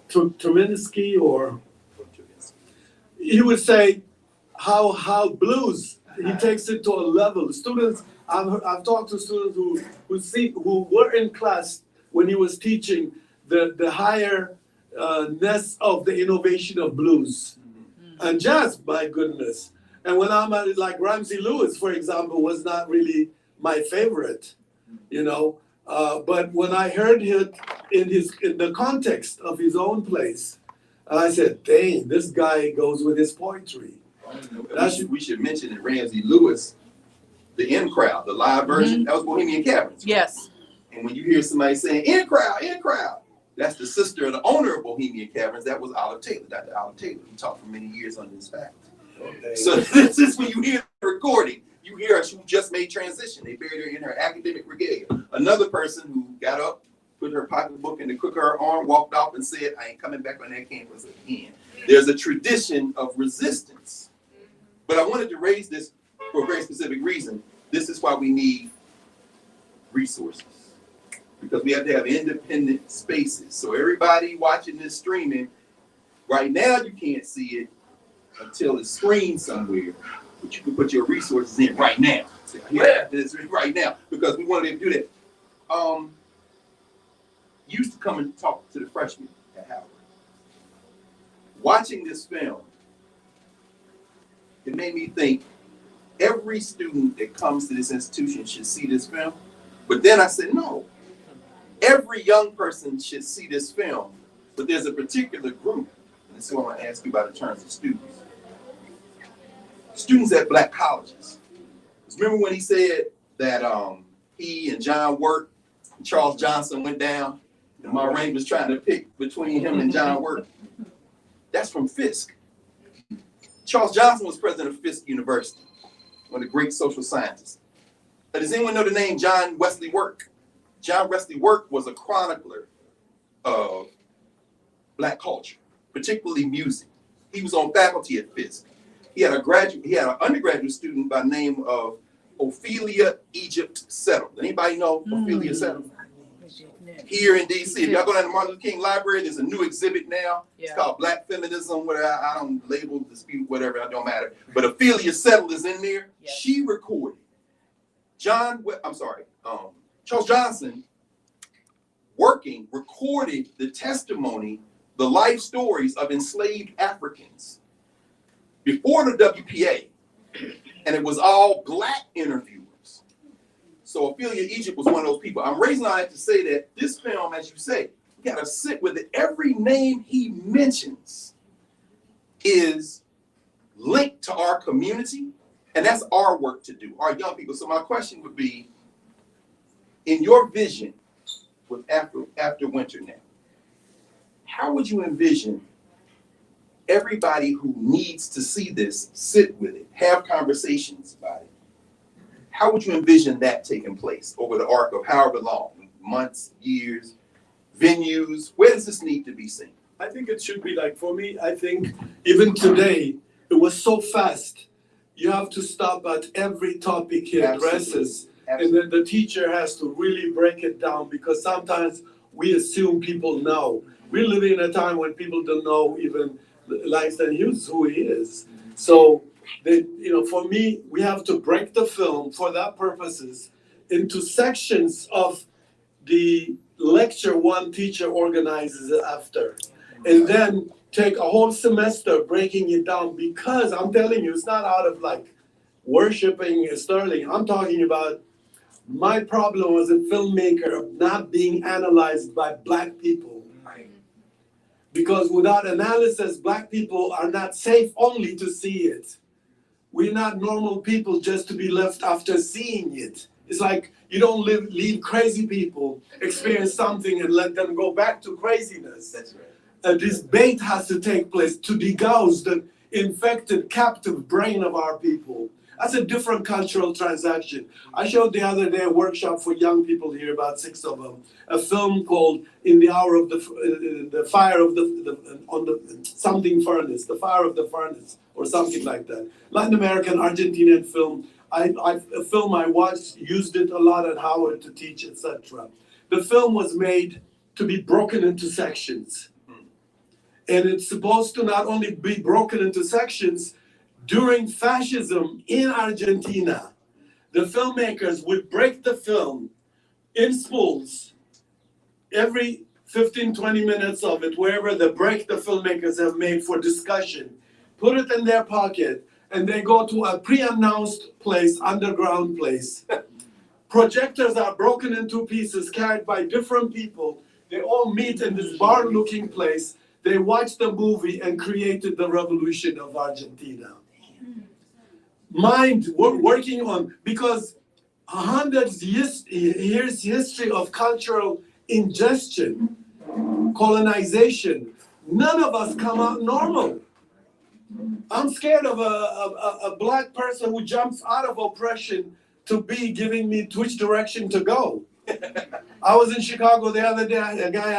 Treminsky, or he would say how blues, he takes it to a level. Students, I've talked to students who were in class when he was teaching the higher-ness of the innovation of blues and jazz, my goodness. And when I'm at, like Ramsey Lewis, for example, was not really my favorite, you know. But when I heard it in the context of his own place, I said, dang, this guy goes with his poetry. We should mention that Ramsey Lewis, the in crowd, the live version, that was Bohemian Caverns. Yes. And when you hear somebody saying in crowd, that's the sister of the owner of Bohemian Caverns. That was Olive Taylor, Dr. Olive Taylor, who taught for many years under his faculty. Okay. So this is when you hear the recording. You hear her, she just made transition. They buried her in her academic regalia. Another person who got up, put her pocketbook in the crook of her arm, walked off and said, I ain't coming back on that campus again. There's a tradition of resistance. But I wanted to raise this for a very specific reason. This is why we need resources. Because we have to have independent spaces. So everybody watching this streaming, right now you can't see it until it's screened somewhere. But you can put your resources in right now. Yeah, it's right now. Because we want to do that. Used to come and talk to the freshmen at Howard. Watching this film, it made me think every student that comes to this institution should see this film. But then I said, no, every young person should see this film. But there's a particular group, and this is what I'm going to ask you about in terms of students. Students at black colleges. Remember when he said that he and John Wirt and Charles Johnson went down, and Ma Rainey was trying to pick between him and John Wirt? That's from Fisk. Charles Johnson was president of Fisk University, one of the great social scientists. But does anyone know the name John Wesley Work? John Wesley Work was a chronicler of black culture, particularly music. He was on faculty at Fisk. He had an undergraduate student by the name of Ophelia Egypt Settle. Anybody know Ophelia Settle? here in DC. If y'all go down to Martin Luther King Library, there's a new exhibit now. It's Yeah. called Black Feminism, whatever. I don't label, dispute, whatever, it don't matter. But Ophelia Settle is in there. Yes. She recorded Charles Johnson recorded the testimony, the life stories of enslaved Africans before the WPA. And it was all Black interviewers. So Ophelia Egypt was one of those people. I'm raising all that to say that this film, as you say, you gotta sit with it. Every name he mentions is linked to our community, and that's our work to do, our young people. So my question would be, in your vision with after winter now, how would you envision everybody who needs to see this sit with it, have conversations about it? How would you envision that taking place over the arc of however long, months, years, venues? Where does this need to be seen? I think it should be like, for me, I think even today, it was so fast. You have to stop at every topic he addresses. And then the teacher has to really break it down, because sometimes we assume people know. We're living in a time when people don't know even Langston Hughes who he is. So, for me, we have to break the film for that purposes into sections of the lecture one teacher organizes after. And then take a whole semester breaking it down, because I'm telling you, it's not out of like worshiping Sterling. I'm talking about my problem as a filmmaker of not being analyzed by Black people. Because without analysis, Black people are not safe only to see it. We're not normal people just to be left after seeing it. It's like you don't leave crazy people experience something and let them go back to craziness. That's right. A debate has to take place to degauss the infected, captive brain of our people. That's a different cultural transaction. I showed the other day a workshop for young people here, about 6 of them, a film called "In the Hour of the Fire of something furnace," the fire of the furnace, or something like that. Latin American, Argentinian film. A film I watched, used it a lot at Howard to teach, etc. The film was made to be broken into sections. And it's supposed to not only be broken into sections. During fascism in Argentina, the filmmakers would break the film in spools, every 15, 20 minutes of it, wherever the break the filmmakers have made for discussion, put it in their pocket, and they go to a pre-announced place, underground place. Projectors are broken into pieces, carried by different people. They all meet in this bar-looking place. They watched the movie and created the revolution of Argentina. Working on, because hundreds years history of cultural ingestion, colonization, none of us come out normal. I'm scared of a Black person who jumps out of oppression to be giving me which direction to go. I was in Chicago the other day, a guy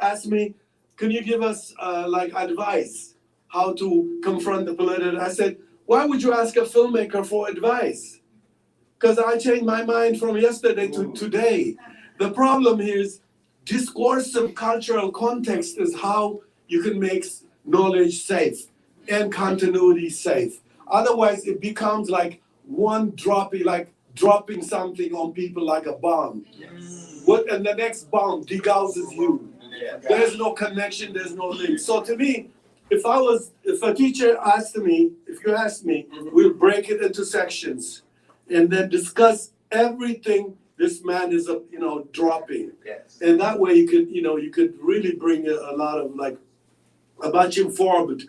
asked me, can you give us advice how to confront the political? I said, why would you ask a filmmaker for advice? Because I changed my mind from yesterday to today. The problem here is discursive cultural context is how you can make knowledge safe and continuity safe. Otherwise, it becomes like dropping something on people like a bomb. Yes. And the next bomb degausses you. There's no connection, there's no link. So to me, if a teacher if you asked me, we'll break it into sections and then discuss everything this man is, dropping. Yes. And that way you could really bring a lot of a much informed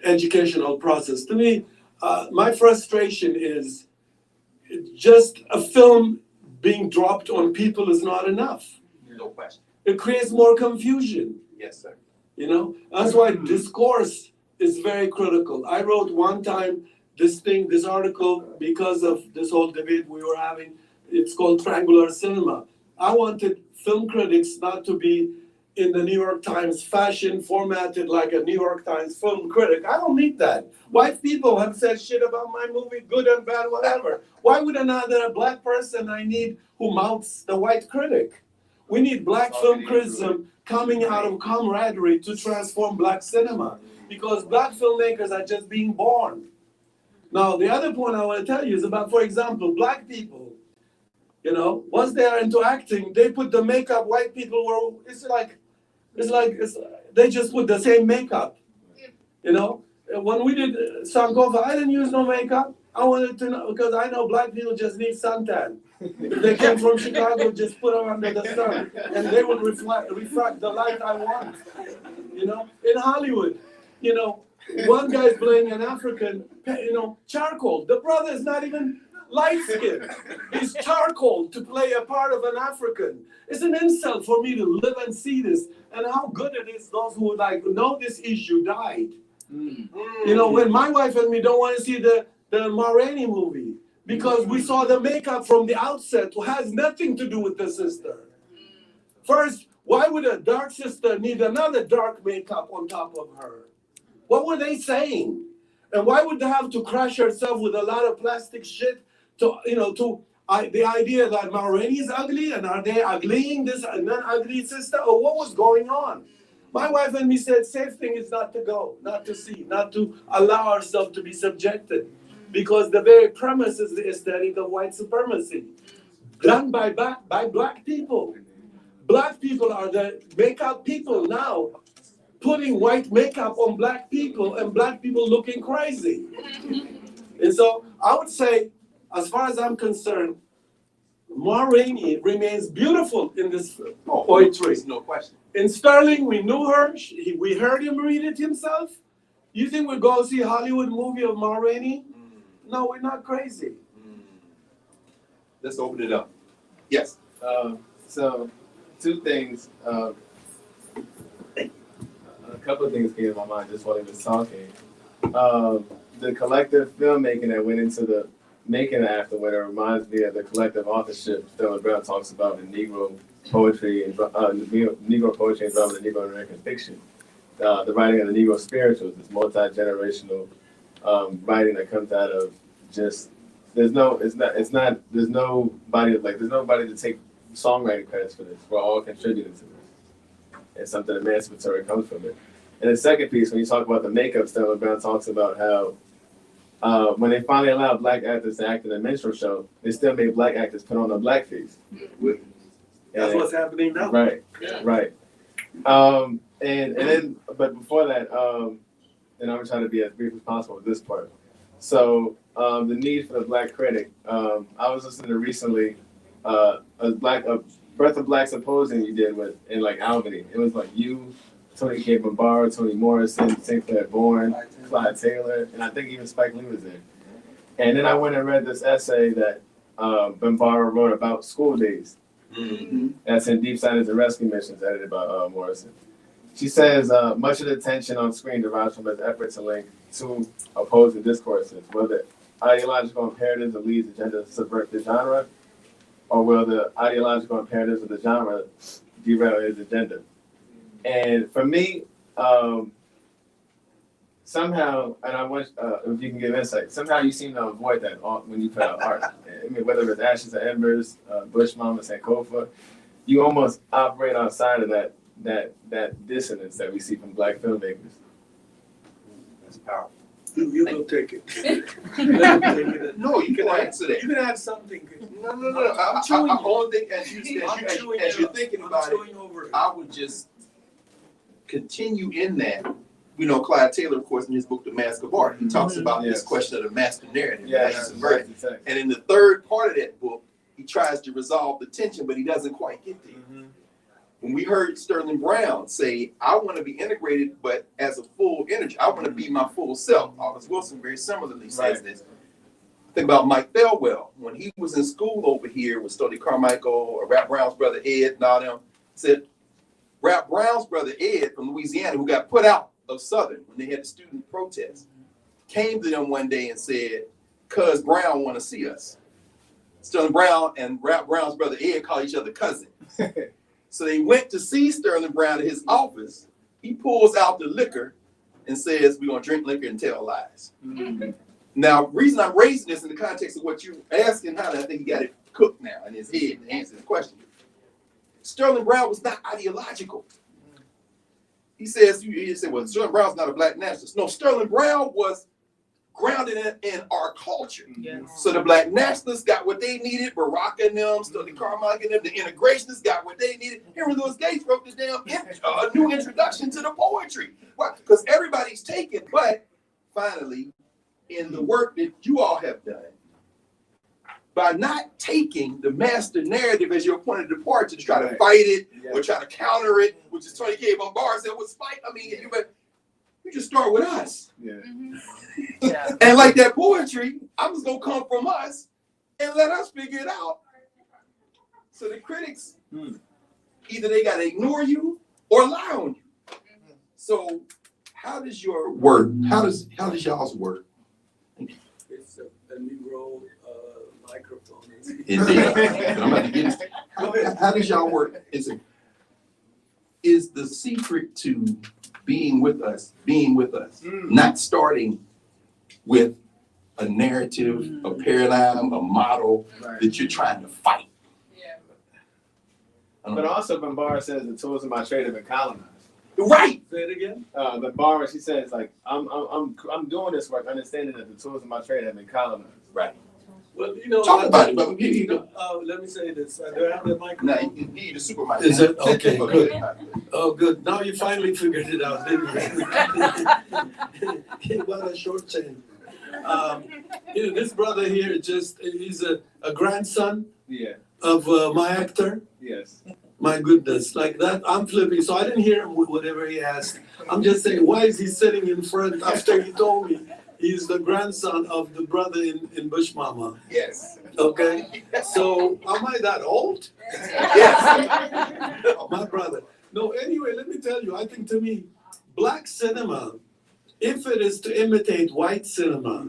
educational process. To me, my frustration is just a film being dropped on people is not enough. No question. It creates more confusion. Yes, sir. That's why discourse is very critical. I wrote one time this article because of this whole debate we were having. It's called Triangular Cinema. I wanted film critics not to be in the New York Times fashion, formatted like a New York Times film critic. I don't need that. White people have said shit about my movie, good and bad, whatever. Why would another Black person I need who mounts the white critic? We need black film criticism coming out of camaraderie to transform black cinema, because black filmmakers are just being born. Now, the other point I want to tell you is about, for example, black people. You know, once they are into acting, they put the makeup. White people were. They just put the same makeup. You know, when we did Sankofa, I didn't use no makeup. I wanted to know, because I know black people just need suntan. If they came from Chicago, just put them under the sun, and they would refract the light I want. You know, in Hollywood, you know, one guy's playing an African, you know, charcoal. The brother is not even light skinned. He's charcoal to play a part of an African. It's an insult for me to live and see this, and how good it is those who like know this issue died. You know, when my wife and me don't want to see the Ma Rainey movie because we saw the makeup from the outset, who has nothing to do with the sister. First, why would a dark sister need another dark makeup on top of her? What were they saying? And why would they have to crush herself with a lot of plastic shit to, you know, the idea that Ma Rainey is ugly, and are they uglying this non-ugly sister, or what was going on? My wife and me said, safe thing is not to go, not to see, not to allow ourselves to be subjected, because the very premise is the aesthetic of white supremacy, done by black people. Black people are the makeup people now, putting white makeup on black people, and black people looking crazy. And so I would say, as far as I'm concerned, Ma Rainey remains beautiful in this poetry. No question. In Sterling, we knew her. We heard him read it himself. You think we'd go see a Hollywood movie of Ma Rainey? No, we're not crazy. Let's open it up. Yes. So, two things. A couple of things came to my mind just while he was talking. The collective filmmaking that went into the making After Winter reminds me of the collective authorship Sterling Brown talks about in Negro poetry and Negro poetry and drama and Negro American fiction. The writing of the Negro spirituals, this multi-generational writing that comes out of just there's nobody to take songwriting credits for this. We're all contributing to this. And something emancipatory comes from it. And the second piece, when you talk about the makeup, Sterling Brown talks about how when they finally allowed black actors to act in a minstrel show, they still made black actors put on a blackface. That's what's happening now. Right, right. And then, but before that, and I'm trying to be as brief as possible with this part. So the need for the black critic. I was listening to recently a Birth of Black Symposium you did in like Albany. It was like you, Tony K. Bombara, Toni Morrison, St. Clair Bourne, Clyde Taylor, and I think even Spike Lee was there. And then I went and read this essay that Bombara wrote about school days. That's in Deep Silence and Rescue Missions, edited by Morrison. She says much of the tension on screen derives from his effort to link two opposing discourses, whether ideological imperatives of Lee's agenda subvert the genre, or will the ideological imperatives of the genre derail his agenda. And for me, somehow, and I wish if you can give insight, somehow you seem to avoid that when you put out art. I mean, whether it's Ashes to Embers, Bush Mama, Sankofa, you almost operate outside of that dissonance that we see from black filmmakers. That's powerful. You go take it. No, you can answer that. You can add something. No. I only think as you're thinking about it, I would just continue in that. You know, Clyde Taylor, of course, in his book, The Mask of Art, he talks about this question of the master narrative. Exactly. And in the third part of that book, he tries to resolve the tension, but he doesn't quite get there. When we heard Sterling Brown say, I want to be integrated, but as a full energy, I want to be my full self. August Wilson very similarly says this. Think about Mike Thelwell. When he was in school over here with Stody Carmichael, Rap Brown's brother Ed, and all them, said Rap Brown's brother Ed from Louisiana, who got put out of Southern when they had the student protest, came to them one day and said, "Cuz Brown want to see us." Sterling Brown and Rap Brown's brother Ed call each other cousin. So they went to see Sterling Brown at his office. He pulls out the liquor and says, "We're gonna drink liquor and tell lies." Now, reason I'm raising this in the context of what you're asking, how I think he got it cooked now in his head to answer the question. Sterling Brown was not ideological. He said, well, Sterling Brown's not a black nationalist. No, Sterling Brown was grounded in our culture. Yes. So the black nationalists got what they needed, Barack and them, Sterling Carmichael and them, the integrationists got what they needed. Henry Louis Gates wrote the damn new introduction to the poetry. Why? Because everybody's taken, but finally, in the work that you all have done, by not taking the master narrative as your point of departure to try to fight it or try to counter it, which is Tony K. Bombard said was fight. I mean, you just start with us. Yeah. Yeah. And like that poetry, I'm just gonna come from us and let us figure it out. So the critics, either they gotta ignore you or lie on you. So how does your work, how does y'all's work? It's a Negro microphone. Indeed. I'm about to get it. How does y'all work? Is the secret to being with us, not starting with a narrative, a paradigm, a model that you're trying to fight? Yeah. But also, Bombard says the tools of my trade have been colonized. Right. Say it again. Bombard, she says, like, I'm doing this work, understanding that the tools of my trade have been colonized. Right. Well, you know, Talk about it, brother. Here you go. Let me say this. Do I have the microphone? Now you need a super mic. Is it? Okay, good. Oh, good. Now you finally figured it out, didn't you? What a short chain. You know, this brother here, he's a grandson of my actor. Yes. My goodness, like that, I'm flipping. So I didn't hear him with whatever he asked. I'm just saying, why is he sitting in front after he told me he's the grandson of the brother in Bush Mama? Yes. Okay, so am I that old? Yes. My brother. No, anyway, let me tell you, I think to me, black cinema, if it is to imitate white cinema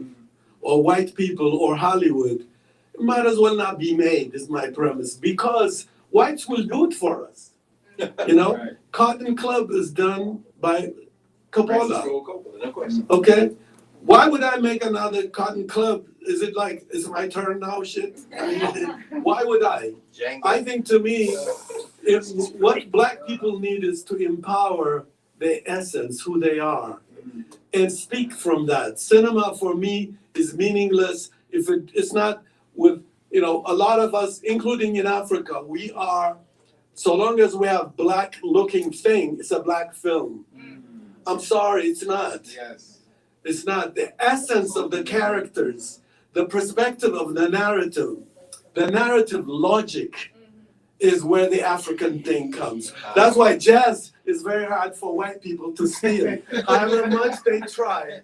or white people or Hollywood, it might as well not be made, is my premise, because whites will do it for us. You know, Right. Cotton Club is done by Coppola. No question. Okay, why would I make another Cotton Club? Is it like, is it my turn now, shit? I mean, why would I? I think to me, if what black people need is to empower their essence, who they are, and speak from that. Cinema for me is meaningless if it's not with, you know, a lot of us, including in Africa, we are, so long as we have black looking thing, it's a black film. I'm sorry, it's not. Yes. It's not. The essence of the characters, the perspective of the narrative logic is where the African thing comes. That's why jazz is very hard for white people to steal. However much they try,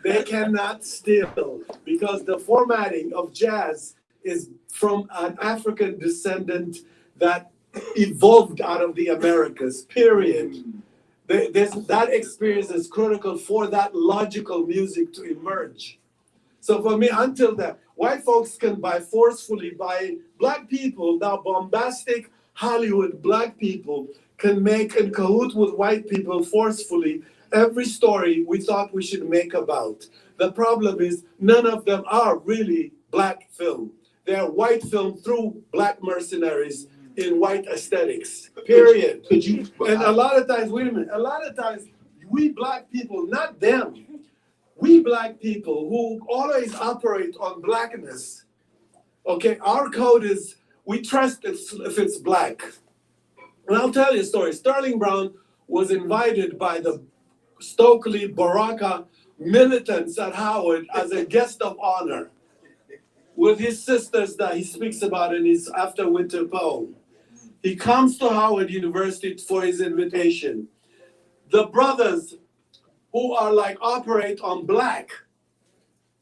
they cannot steal, because the formatting of jazz is from an African descendant that evolved out of the Americas, period. That experience is critical for that logical music to emerge. So for me, until that, white folks can forcefully buy black people, now bombastic Hollywood black people can make in cahoot with white people forcefully every story we thought we should make about. The problem is none of them are really black film. They're white film through black mercenaries in white aesthetics, period. And a lot of times, wait a minute, a lot of times we black people, not them, we black people who always operate on blackness, okay, our code is, we trust if it's black. And I'll tell you a story. Sterling Brown was invited by the Stokely Baraka militants at Howard as a guest of honor with his sisters that he speaks about in his After Winter poem. He comes to Howard University for his invitation. The brothers who are like operate on black,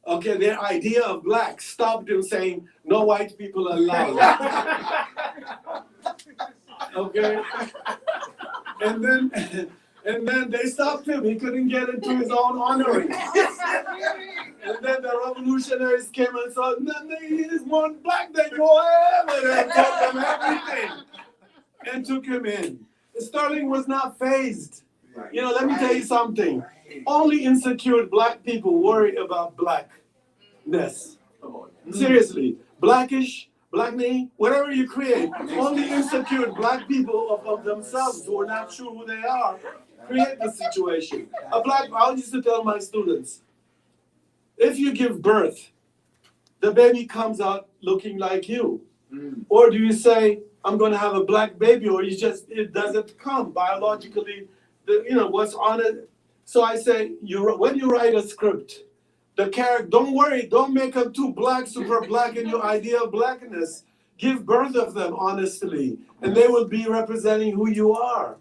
okay, their idea of black stopped him saying, no white people allowed. Okay? And then they stopped him. He couldn't get into his own honoring. And then the revolutionaries came and said, no, he's more black than you ever. And taught them everything. And took him in. Sterling was not fazed. You know, let me tell you something. Only insecure black people worry about blackness. Seriously, black Black me, whatever you create, only insecure black people of themselves who are not sure who they are create the situation. I used to tell my students, if you give birth, the baby comes out looking like you. Or do you say, I'm going to have a black baby, or it doesn't come biologically, what's on it. So I say, when you write a script, the character, don't worry, don't make them too black, super black in your idea of blackness. Give birth of them honestly, and they will be representing who you are.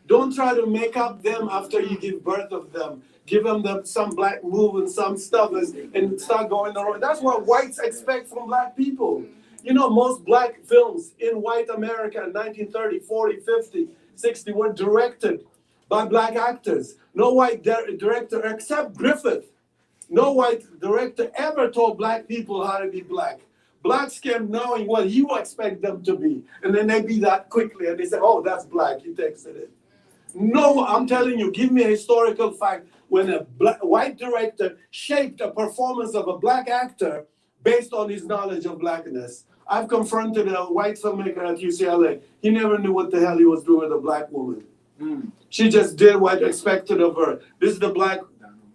Don't try to make up them after you give birth of them. Give them some black move and some stuff and start going the wrong. That's what whites expect from black people. Most black films in white America in 1930, 40, 50, 60 were directed by black actors. No white director except Griffith. No white director ever told black people how to be black. Blacks came knowing what you expect them to be. And then they be that quickly and they say, oh, that's black, he takes it in. No, I'm telling you, give me a historical fact when a white director shaped a performance of a black actor based on his knowledge of blackness. I've confronted a white filmmaker at UCLA. He never knew what the hell he was doing with a black woman. She just did what expected of her. This is the black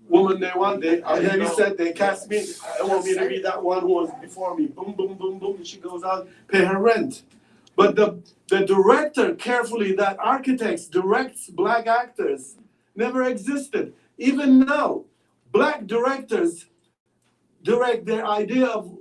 woman they want. He said they cast me. They want me to be that one who was before me. Boom, boom, boom, boom. And she goes out, pay her rent. But the director, carefully, that architects directs black actors, never existed. Even now, black directors direct their idea of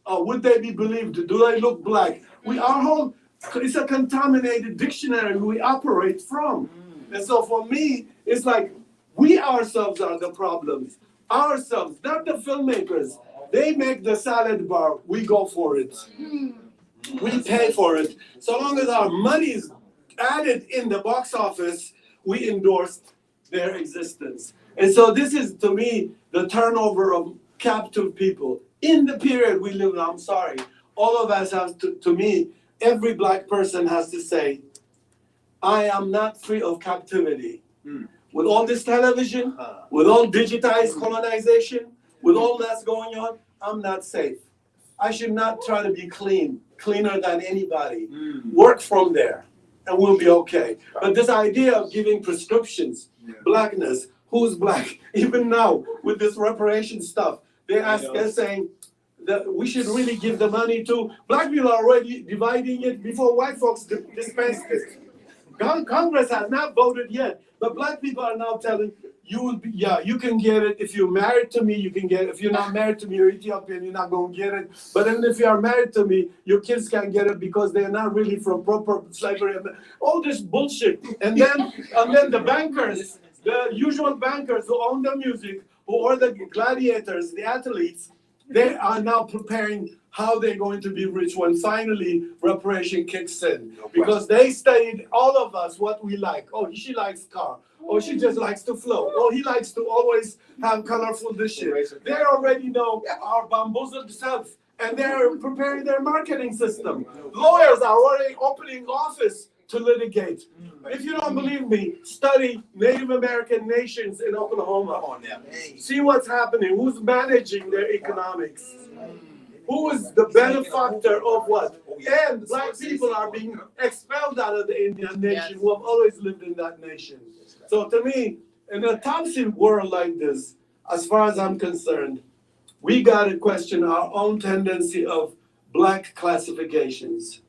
would they be believed? Do they look black? It's a contaminated dictionary we operate from. And so for me, it's like we ourselves are the problems. Ourselves, not the filmmakers. They make the salad bar, we go for it. We pay for it. So long as our money is added in the box office, we endorse their existence. And so this is, to me, the turnover of captive people. In the period we live in, I'm sorry, all of us have to me, every black person has to say, I am not free of captivity. With all this television, with all digitized colonization, with all that's going on, I'm not safe. I should not try to be cleaner than anybody. Work from there, and we'll be okay. But this idea of giving prescriptions, blackness, who's black? Even now, with this reparation stuff, they're saying that we should really give the money to, black people are already dividing it before white folks dispensed it. Congress has not voted yet, but black people are now telling you can get it. If you're married to me, you can get it. If you're not married to me, you're Ethiopian, you're not going to get it. But then if you are married to me, your kids can't get it because they're not really from proper slavery. All this bullshit. And then the bankers, the usual bankers who own the music, who are the gladiators, the athletes, they are now preparing how they're going to be rich when finally reparation kicks in. Because they studied all of us what we like. Oh, she likes Carr. Oh, she just likes to flow. Oh, he likes to always have colorful this shit. They already know our bamboozled self, and they're preparing their marketing system. Lawyers are already opening office to litigate. If you don't believe me, study Native American nations in Oklahoma. See what's happening. Who's managing their economics? Who is the benefactor of what? And black people are being expelled out of the Indian nation who have always lived in that nation. So to me, in a toxic world like this, as far as I'm concerned, we got to question our own tendency of black classifications.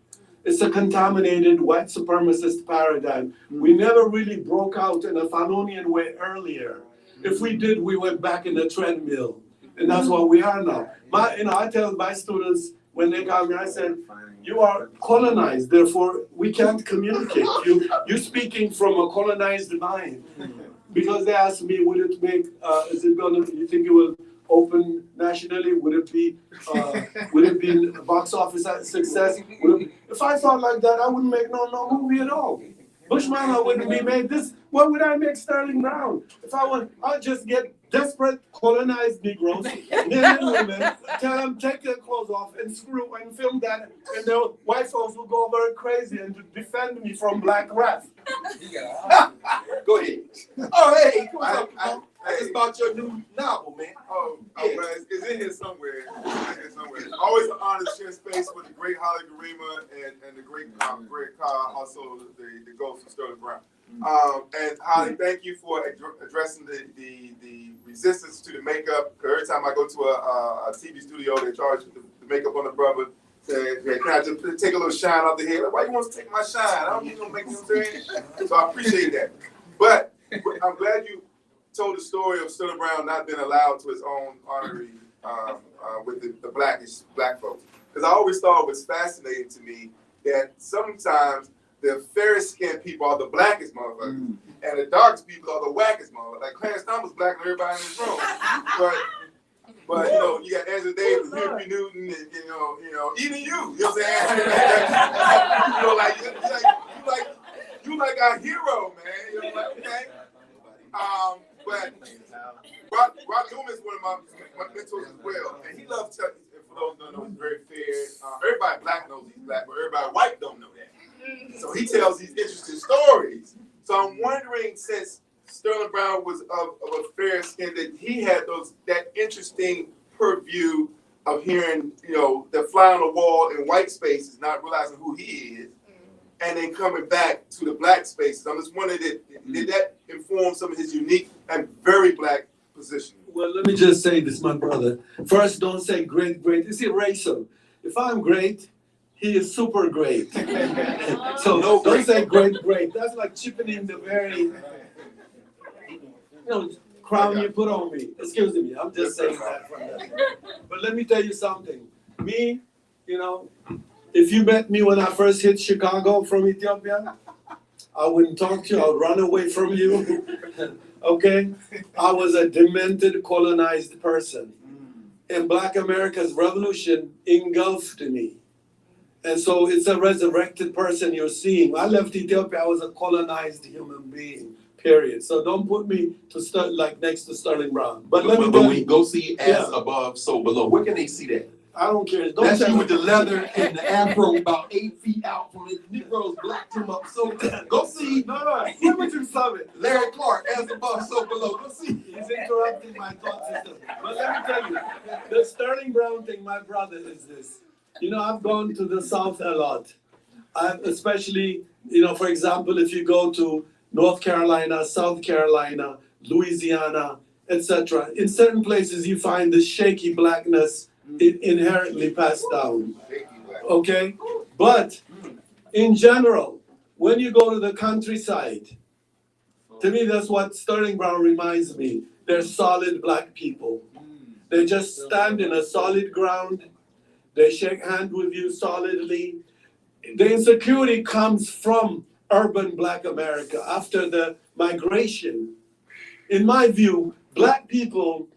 It's a contaminated white supremacist paradigm. We never really broke out in a Fanonian way earlier. If we did, we went back in the treadmill. And that's what we are now. I tell my students when they come here, I said, you are colonized, therefore we can't communicate. You're speaking from a colonized mind. Because they asked me, would it make, you think it will open nationally? Would it be a box office success? If I thought like that, I wouldn't make no movie at all. Bushman wouldn't be made this. What would I make Sterling Brown? If I'd just get desperate colonized Negroes, men and women, tell them take their clothes off and screw and film that, and the white folks will go very crazy and to defend me from black wrath. Go ahead. Oh, hey, what's I- up, Capone? I just bought your new novel, man. Oh, well, it's in here somewhere. It's in here somewhere. Always an honor to share space with the great Haile Gerima and the great Carr, also the ghost of Sterling Brown. And Haile, thank you for addressing the resistance to the makeup. Every time I go to a TV studio, they charge the makeup on the brother. Say, can I just take a little shine off the head? Like, why you want to take my shine? I don't need no makeup. So I appreciate that. But I'm glad you told the story of Sterling Brown not being allowed to his own honorary with the black folks. Because I always thought it was fascinating to me that sometimes the fairest skinned people are the blackest motherfuckers, and the darkest people are the wackest motherfuckers. Like Clarence Thomas black and everybody in this room. But you know, you got Angela Davis, Huey Newton, and you know, even you know what I'm saying? You know, you like our hero, man. You know, like, okay. But Rock Newman is one of my mentors as well, and he loves telling. For those who don't know, he's very fair. Everybody black knows he's black, but everybody white don't know that. So he tells these interesting stories. So I'm wondering, since Sterling Brown was of a fair skin, that he had that interesting purview of hearing, you know, the fly on the wall in white spaces, not realizing who he is, and then coming back to the black spaces. I'm just wondering, did that inform some of his unique and very black positioning? Well, let me just say this, my brother. First, don't say great. It's irracial. If I'm great, he is super great. So don't say great. That's like chipping in the very, crown you put on me. Excuse me, I'm just saying that from that. But let me tell you something. Me, if you met me when I first hit Chicago from Ethiopia, I wouldn't talk to you. I would run away from you. Okay? I was a demented, colonized person. And Black America's revolution engulfed me. And so it's a resurrected person you're seeing. I left Ethiopia, I was a colonized human being, period. So don't put me next to Sterling Brown. But when you go see As Above, So Below, where can they see that? I don't care. That's you with the leather and the afro about 8 feet out from it. Negroes blacked him up. So go see. No. Let me do something. Larry Clark, As Above, So Below. Go see. He's interrupting my thought system. But let me tell you, the Sterling Brown thing, my brother, is this. I've gone to the South a lot. Especially, for example, if you go to North Carolina, South Carolina, Louisiana, etc. In certain places, you find the shaky blackness inherently passed down. Okay? But in general, when you go to the countryside, to me, that's what Sterling Brown reminds me. They're solid black people. They just stand in a solid ground. They shake hands with you solidly. The insecurity comes from urban Black America after the migration. In my view, Black people,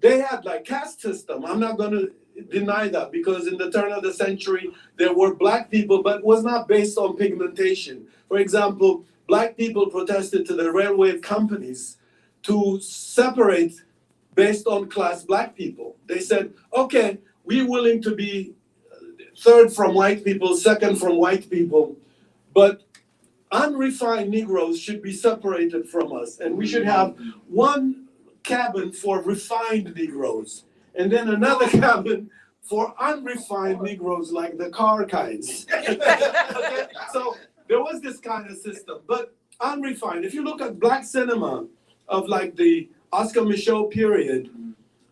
they had like caste system. I'm not going to deny that, because in the turn of the century, there were Black people, but it was not based on pigmentation. For example, Black people protested to the railway companies to separate based on class Black people. They said, okay, we're willing to be third from white people, second from white people, but unrefined Negroes should be separated from us. And we should have one cabin for refined Negroes, and then another cabin for unrefined Negroes like the Carr kinds. Okay? So there was this kind of system, but unrefined. If you look at Black cinema of like the Oscar Michaud period,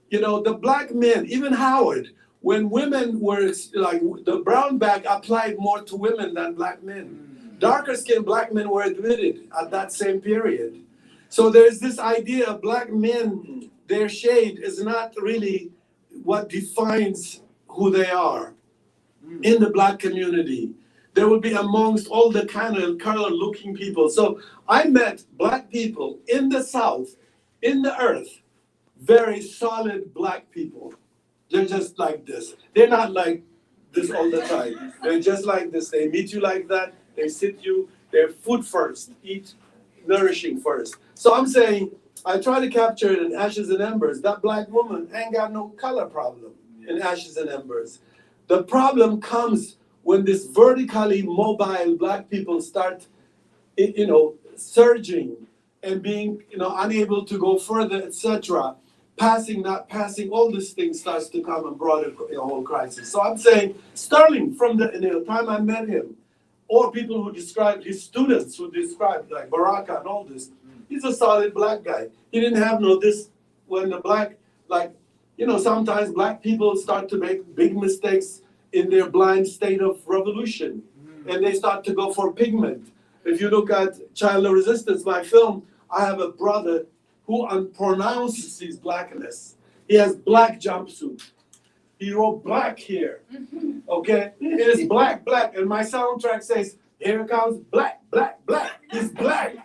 the Black men, even Howard, when women were like, the brown bag applied more to women than Black men. Darker skinned Black men were admitted at that same period. So there's this idea of Black men, their shade is not really what defines who they are in the Black community. They will be amongst all the kind of color-looking people. So I met Black people in the South, in the earth, very solid Black people. They're just like this. They're not like this all the time. They're just like this. They meet you like that. They sit you. They're food first. Eat nourishing first. So I'm saying, I try to capture it in Ashes and Embers. That Black woman ain't got no color problem in Ashes and Embers. The problem comes when this vertically mobile Black people start, surging and being, unable to go further, etc., not passing, all these things starts to come and brought a whole crisis. So I'm saying Sterling, from the time I met him, or people who described his students who described like Baraka and all this, he's a solid black guy. He didn't have this when the black, sometimes black people start to make big mistakes in their blind state of revolution, and they start to go for pigment. If you look at Child of Resistance, my film, I have a brother who unpronounces his blackness. He has black jumpsuit. He wrote black here, okay? It is black, and my soundtrack says, here comes black. He's black,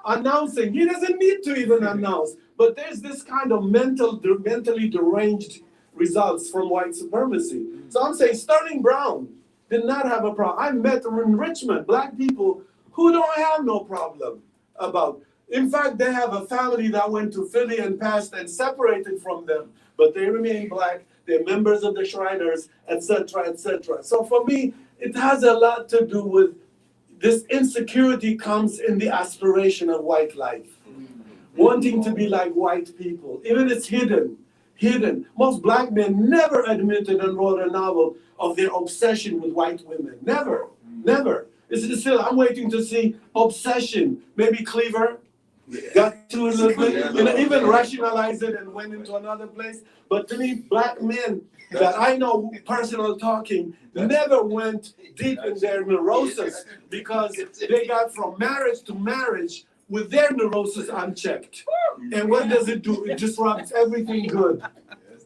announcing. He doesn't need to even announce, but there's this kind of mentally deranged results from white supremacy. So I'm saying Sterling Brown did not have a problem. I met in Richmond black people who don't have no problem about. In fact, they have a family that went to Philly and passed and separated from them, but they remain black. They're members of the Shriners, etc., etc. So for me, it has a lot to do with this insecurity comes in the aspiration of white life, wanting to be like white people. Even it's hidden. Most black men never admitted and wrote a novel of their obsession with white women. Never. It's still, I'm waiting to see obsession. Maybe Cleaver got to a little bit, even rationalized it and went into another place. But to me, black men that I know, personal talking, never went deep in their neurosis because they got from marriage to marriage with their neurosis unchecked. And what does it do? It disrupts everything good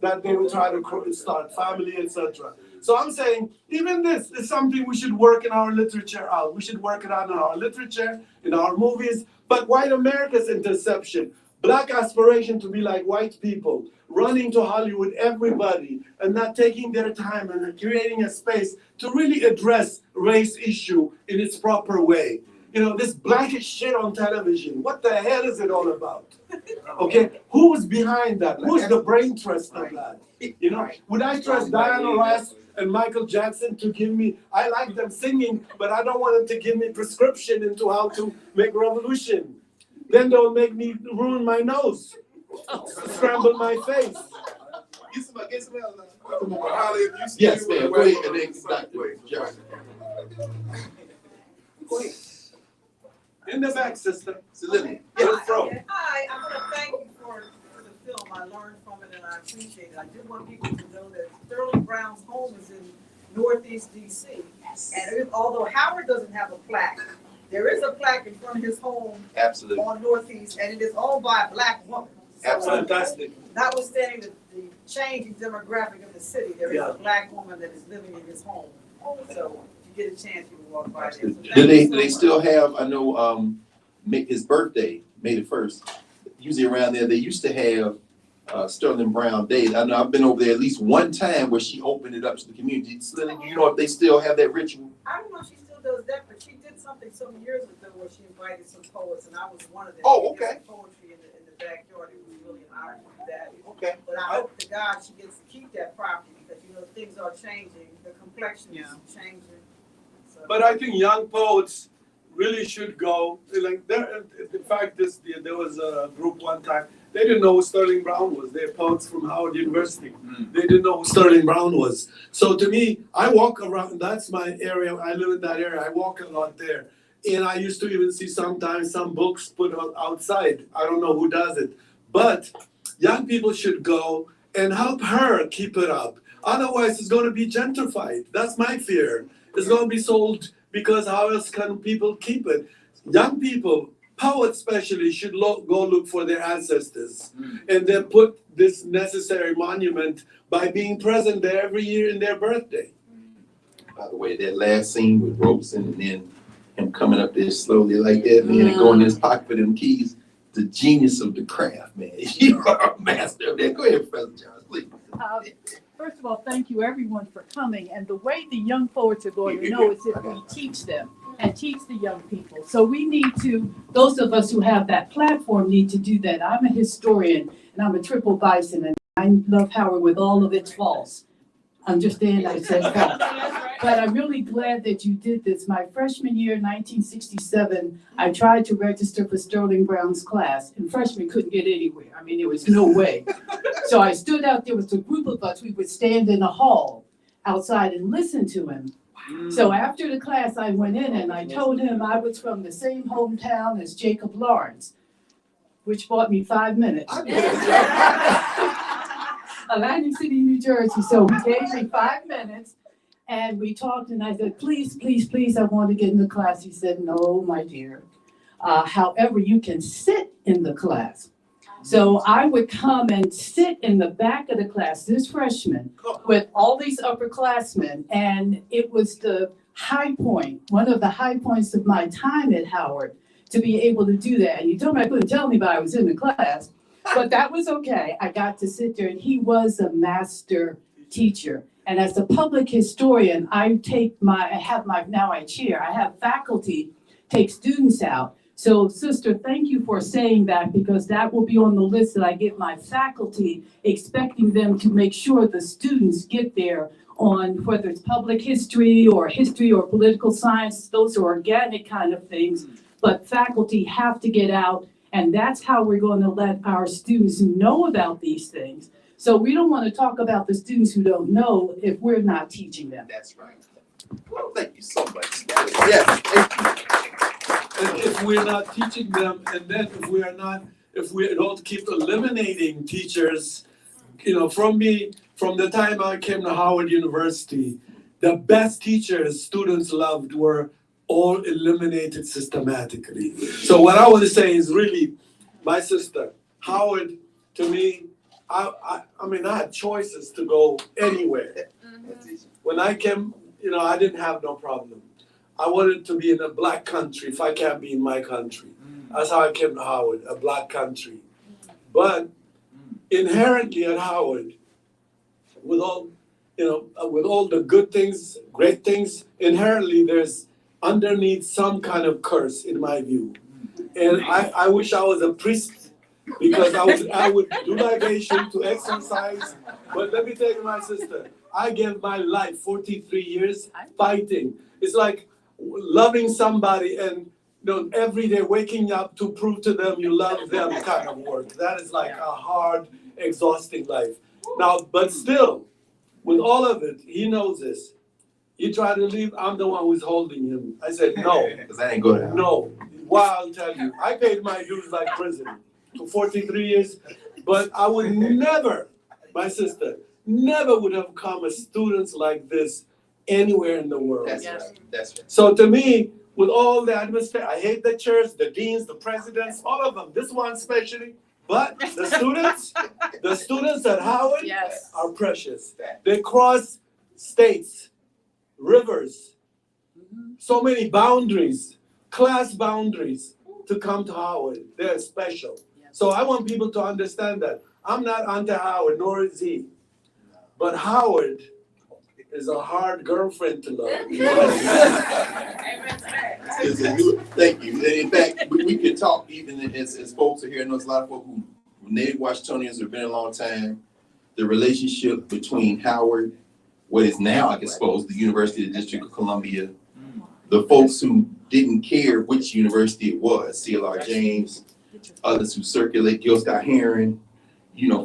that they will try to start, family, etc. So I'm saying, even this is something we should work in our literature out. We should work it out in our literature, in our movies. But white America's interception, black aspiration to be like white people, running to Hollywood, everybody, and not taking their time and creating a space to really address race issue in its proper way. This blackish shit on television, what the hell is it all about? Okay, who's behind that? Who's the brain trust of that? Would I trust Diana Ross and Michael Jackson to give me, I like them singing, but I don't want them to give me prescription into how to make revolution. Then they'll make me ruin my nose, scramble my face. Get some Holly, if you see Yes, you ma'am. Go ahead, and then Dr. Gerima. Go ahead. In the back, sister. Lily. Hi, I want to thank you for the film. I learned from it and I appreciate it. I do want people to know that Sterling Brown's home is in Northeast DC. And although Howard doesn't have a plaque, there is a plaque in front of his home. Absolutely. On Northeast, and it is owned by a black woman. That's fantastic. Notwithstanding the changing demographic of the city, there is a black woman that is living in his home. So if you get a chance, you can walk by there. So Do they still have, I know, his birthday, May the 1st, usually around there, they used to have Sterling Brown Day. I know I've been over there at least one time where she opened it up to the community. Lily, do you know if they still have that ritual? I don't know if she still does that, but she did something some years ago where she invited some poets, and I was one of them. Oh, okay. She did some poetry in the backyard. It was really an honor to do that. Okay. But I hope to God she gets to keep that property because things are changing. The complexion is changing. So. But I think young poets really should go. Like in fact, there was a group one time. They didn't know who Sterling Brown was. They're poets from Howard University. They didn't know who Sterling Brown was. So to me, I walk around. That's my area. I live in that area. I walk a lot there. And I used to even see sometimes some books put outside. I don't know who does it. But young people should go and help her keep it up. Otherwise, it's going to be gentrified. That's my fear. It's going to be sold because how else can people keep it? Young people, poets especially, should go look for their ancestors and then put this necessary monument by being present there every year in their birthday. By the way, that last scene with Robeson and then him coming up there slowly like that, man, and going in his pocket for them keys, the genius of the craft, man. You are a master of that. Go ahead, Professor Johns, please. First of all, thank you everyone for coming. And the way the young poets are going to know is if we teach them and teach the young people. So we need to, those of us who have that platform need to do that. I'm a historian and I'm a triple bison and I love Howard with all of its faults. Understand? I said faults. But I'm really glad that you did this. My freshman year, 1967, I tried to register for Sterling Brown's class, and freshmen couldn't get anywhere. I mean, there was no way. So I stood out there with a group of us. We would stand in the hall outside and listen to him. So after the class, I went in and I told him I was from the same hometown as Jacob Lawrence, which bought me 5 minutes. Atlantic City, New Jersey. So he gave me 5 minutes and we talked and I said, please, please, please, I want to get in the class. He said, no, my dear. However, you can sit in the class. So I would come and sit in the back of the class, this freshman, with all these upperclassmen. And it was the high point, one of the high points of my time at Howard, to be able to do that. And you told me I couldn't tell anybody I was in the class. But that was okay. I got to sit there and he was a master teacher. And as a public historian, I have faculty take students out. So sister, thank you for saying that because that will be on the list that I give my faculty, expecting them to make sure the students get there on whether it's public history or political science, those are organic kind of things. But faculty have to get out. And that's how we're going to let our students know about these things. So we don't want to talk about the students who don't know if we're not teaching them. That's right. Well, thank you so much. Yes, thank you. And if we're not teaching them, and then if we don't keep eliminating teachers, from the time I came to Howard University, the best teachers students loved were all eliminated systematically. So what I want to say is really, my sister, Howard, to me, I mean, I had choices to go anywhere. When I came, I didn't have no problem. I wanted to be in a black country if I can't be in my country. That's how I came to Howard, a black country. But inherently at Howard, with all the good things, great things, inherently there's underneath some kind of curse, in my view. And I wish I was a priest because I would do libation to exercise. But let me tell you, my sister, I gave my life 43 years fighting. It's like loving somebody and every day waking up to prove to them you love them kind of work. That is like a hard, exhausting life. Now, but still, with all of it, he knows this. He tried to leave, I'm the one who's holding him. I said, no. Because I ain't go down. No. Why, I'll tell you. I paid my dues like prison for 43 years, but I would never, my sister, never would have come as students like this anywhere in the world. That's right. That's right. So to me, with all the atmosphere, I hate the church, the deans, the presidents, all of them, this one especially, but the students at Howard are precious. They cross states, rivers, so many boundaries, class boundaries to come to Howard. They're special. So I want people to understand that. I'm not anti-Howard, nor is he. But Howard is a hard girlfriend to love. Thank you. And in fact, we could talk even as folks are here. I know there's a lot of folks who native Washingtonians have been a long time. The relationship between Howard, what is now, I suppose, the University of the District of Columbia, the folks who didn't care which university it was, CLR James, others who circulate, Gil Scott Heron,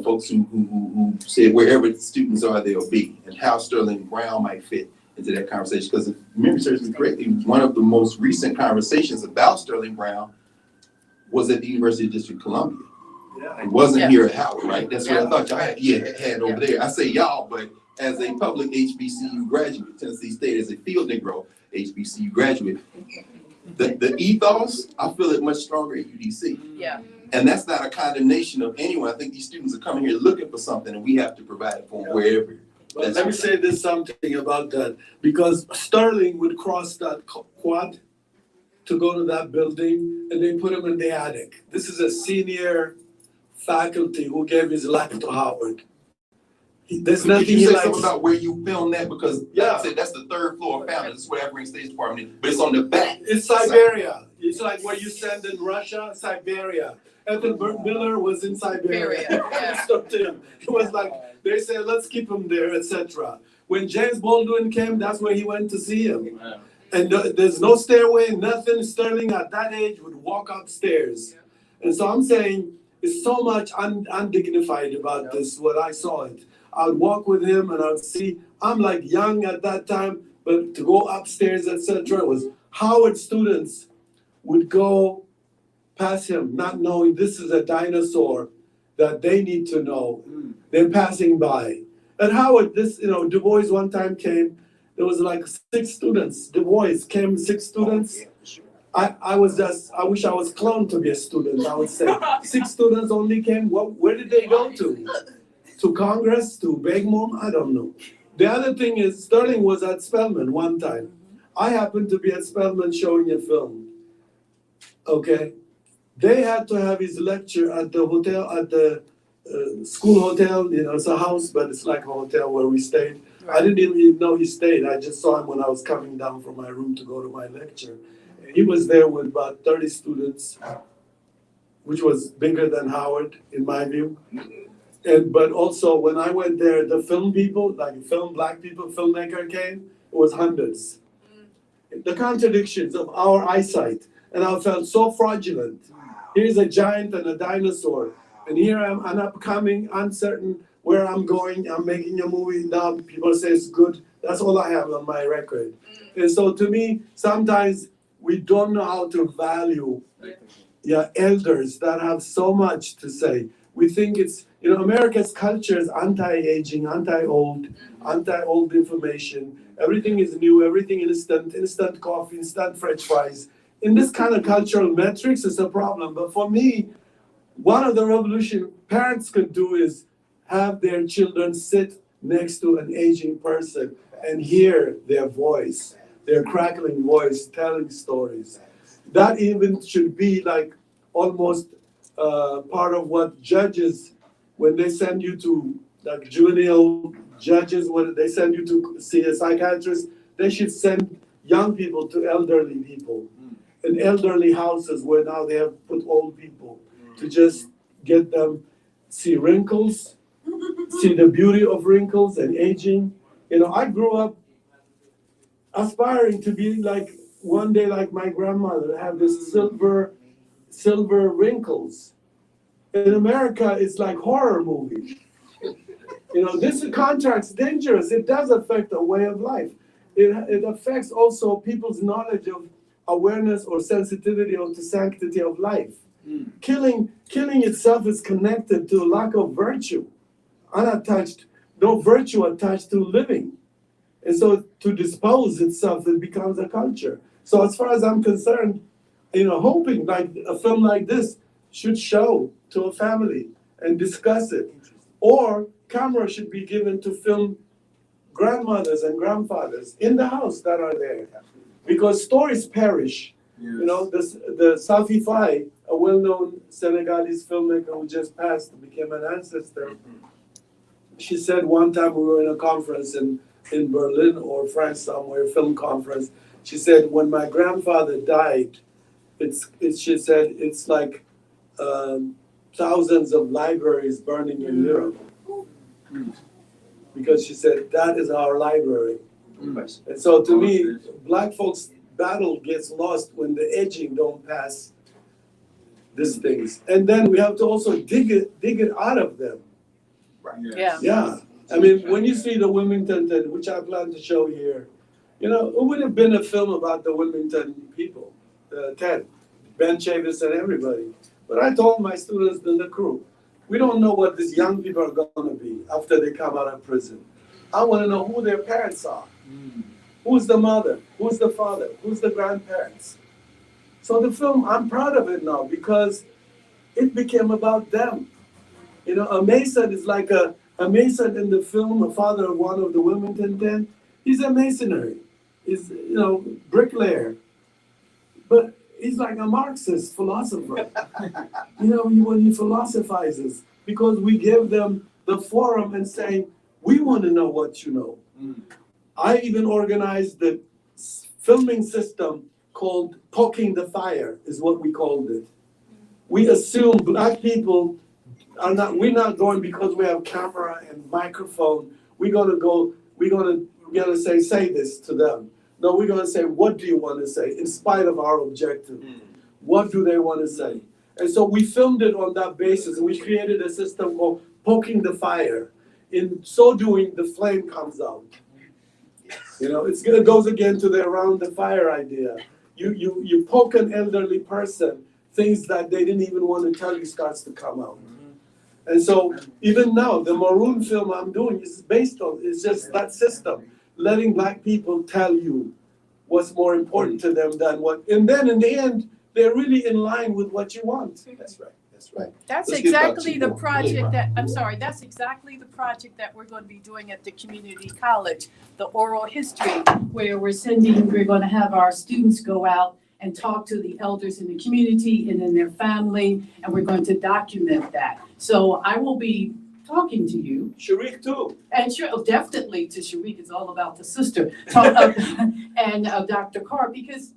folks who said wherever the students are, they'll be, and how Sterling Brown might fit into that conversation. Because if memory serves me correctly, one of the most recent conversations about Sterling Brown was at the University of the District of Columbia. It wasn't here at Howard, right? That's what I thought y'all had over there. I say y'all, but as a public HBCU graduate, Tennessee State, as a field Negro HBCU graduate, the ethos, I feel it much stronger at UDC. Yeah. And that's not a condemnation of anyone. I think these students are coming here looking for something and we have to provide it for them wherever. But let me say this something about that, because Sterling would cross that quad to go to that building and they put him in the attic. This is a senior faculty who gave his life to Howard. There's nothing Could you he say likes. something about where you filmed that? Because like I said, that's the third floor of Founders. This is where Evergreen State Department is, but it's on the back. It's Siberia. It's like what you send in Russia, Siberia. Ethelbert Miller was in Siberia. Yeah. It was like, they said, let's keep him there, etc. when James Baldwin came, that's where he went to see him. Wow. And there's no stairway, nothing. Sterling at that age would walk upstairs. And so I'm saying it's so much undignified about this, what I saw it. I would walk with him and I would see, I'm like young at that time, but to go upstairs, etc. was Howard students would go past him, not knowing this is a dinosaur that they need to know. They're passing by. And Howard, Du Bois one time came, there was like 6 students. Du Bois came 6 students. I wish I was cloned to be a student, I would say. 6 students only came. Where did they go to? To Congress, to Begmore? I don't know. The other thing is, Sterling was at Spelman one time. I happened to be at Spelman showing a film. Okay? They had to have his lecture at the hotel, at the school hotel. It's a house, but it's like a hotel where we stayed. I didn't even know he stayed. I just saw him when I was coming down from my room to go to my lecture. He was there with about 30 students, which was bigger than Howard, in my view. But also, when I went there, the film people, like black people, filmmaker came, it was hundreds. The contradictions of our eyesight, and I felt so fraudulent. Here's a giant and a dinosaur, and here I'm an upcoming, uncertain where I'm going. I'm making a movie now. People say it's good. That's all I have on my record. And so to me, sometimes we don't know how to value elders that have so much to say. We think it's, America's culture is anti-aging, anti-old information. Everything is new, everything instant coffee, instant French fries. In this kind of cultural metrics, it's a problem. But for me, one of the revolution parents could do is have their children sit next to an aging person and hear their voice, their crackling voice telling stories. That even should be like almost part of what judges, when they send you to, like juvenile judges, when they send you to see a psychiatrist, they should send young people to elderly people in elderly houses where now they have put old people to just get them see wrinkles, see the beauty of wrinkles and aging. I grew up aspiring to be like one day like my grandmother, have this silver wrinkles. In America, it's like horror movie. This contract's dangerous. It does affect a way of life. It affects also people's knowledge of awareness or sensitivity or to sanctity of life. Killing itself is connected to a lack of virtue, unattached, no virtue attached to living. And so to dispose itself, it becomes a culture. So as far as I'm concerned, hoping like a film like this should show to a family and discuss it. Or camera should be given to film grandmothers and grandfathers in the house that are there. Because stories perish. The Safi Faye, a well-known Senegalese filmmaker who just passed, became an ancestor. She said one time we were in a conference in Berlin or France somewhere, film conference. She said, when my grandfather died, she said, it's like thousands of libraries burning in Europe. Because she said, that is our library. And so to me, black folks' battle gets lost when the edging don't pass these things. And then we have to also dig it out of them. Yeah. I mean, when you see the Wilmington, which I plan to show here, it would have been a film about the Wilmington people, Ted, Ben Chavis and everybody. But I told my students in the crew, we don't know what these young people are going to be after they come out of prison. I want to know who their parents are. Who's the mother? Who's the father? Who's the grandparents? So the film, I'm proud of it now because it became about them. A Mason is like a Mason in the film, a father of one of the Wilmington 10. He's a masonry. He's, bricklayer. But he's like a Marxist philosopher. When he philosophizes, because we give them the forum and saying, we want to know what you know. I even organized the filming system called Poking the Fire, is what we called it. We assume black people we're not going because we have camera and microphone. We're going to go we're gonna say this to them. No, we're gonna say, what do you want to say, in spite of our objective? What do they want to say? And so we filmed it on that basis, and we created a system called poking the fire. In so doing, the flame comes out. You know, it goes again to the around the fire idea. You poke an elderly person, things that they didn't even want to tell you starts to come out. And so even now, the Maroon film I'm doing is based on, it's just that system, letting Black people tell you what's more important to them than what, and then in the end, they're really in line with what you want. That's right, that's right. That's Let's get back exactly to the your- project that, I'm sorry, that's exactly the project that we're going to be doing at the community college, the oral history, where we're going to have our students go out and talk to the elders in the community and in their family, and we're going to document that. So I will be talking to you, Sharik too. and sure, definitely to Sharik, it's all about the sister, and Dr. Carr, because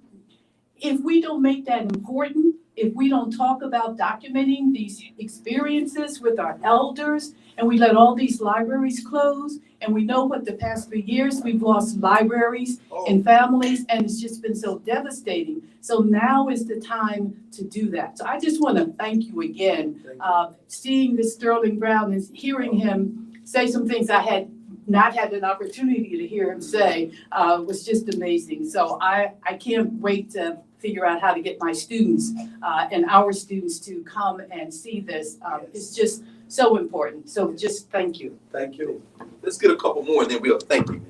if we don't make that important, if we don't talk about documenting these experiences with our elders, and we let all these libraries close, and we know what the past 3 years, we've lost libraries and families, and it's just been so devastating. So now is the time to do that. So I just want to thank you again. Seeing this Sterling Brown and hearing him say some things I had not had an opportunity to hear him say was just amazing. So I can't wait to figure out how to get my students and our students to come and see this. It's just so important. So just thank you. Thank you. Let's get a couple more and then we'll, thank you,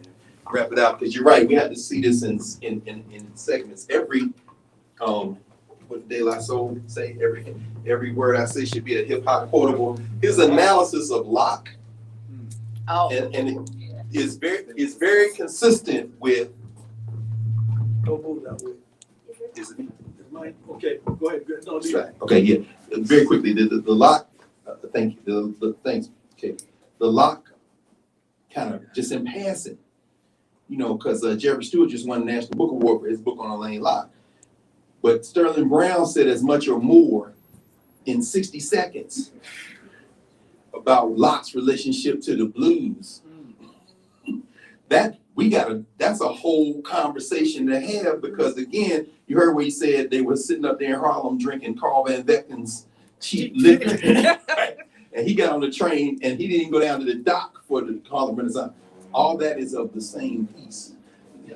wrap it out, because you're right, we have to see this in segments. Every, what De La Soul say, every word I say should be a hip hop quotable. His analysis of Locke, Oh. and it is very consistent with, Don't move that way. is it? Mine? Okay, go ahead. No, That's leave. right. Okay, yeah, very quickly, the Locke, thank you, thanks, okay. The Locke kind of just in passing, you know, because Jeffrey Stewart just won the National Book Award for his book on Alain Locke. But Sterling Brown said as much or more in 60 seconds about Locke's relationship to the blues. That's a whole conversation to have, because again, you heard what he said, they were sitting up there in Harlem drinking Carl Van Vecken's cheap liquor. And he got on the train and he didn't go down to the dock for the Harlem Renaissance. All that is of the same piece.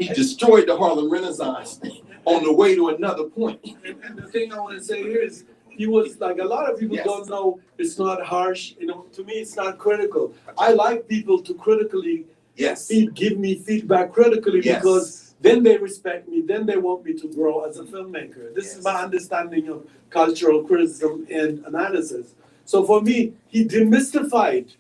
He destroyed the Harlem Renaissance on the way to another point. And the thing I want to say here is, he was like, a lot of people Yes. don't know, it's not harsh, you know, to me, it's not critical. I like people to critically Yes. give me feedback critically, Yes. because then they respect me, then they want me to grow as a filmmaker. This Yes. is my understanding of cultural criticism and analysis. So for me, he demystified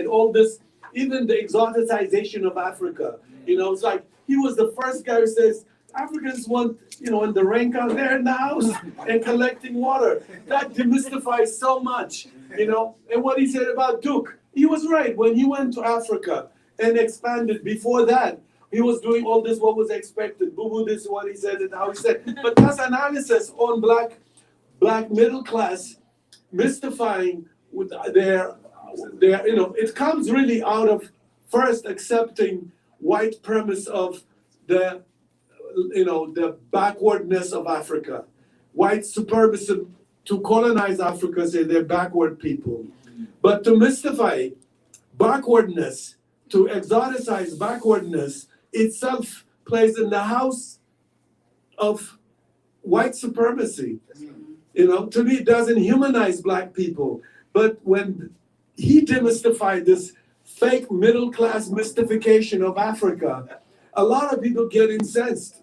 all this, even the exoticization of Africa. You know, it's like, he was the first guy who says, Africans want, you know, when the rain comes, they're in the house and collecting water. That demystifies so much, you know. And what he said about Duke, he was right. When he went to Africa and expanded, before that, he was doing all this, what was expected. Boo-boo, this is what he said and how he said. But that's analysis on black middle class, mystifying with their, you know, it comes really out of first accepting white premise of the, you know, the backwardness of Africa. White supremacy to colonize Africa, say they're backward people. But to mystify backwardness, to exoticize backwardness, itself plays in the house of white supremacy. You know, to me, it doesn't humanize black people. But when he demystified this fake middle class mystification of Africa, a lot of people get incensed.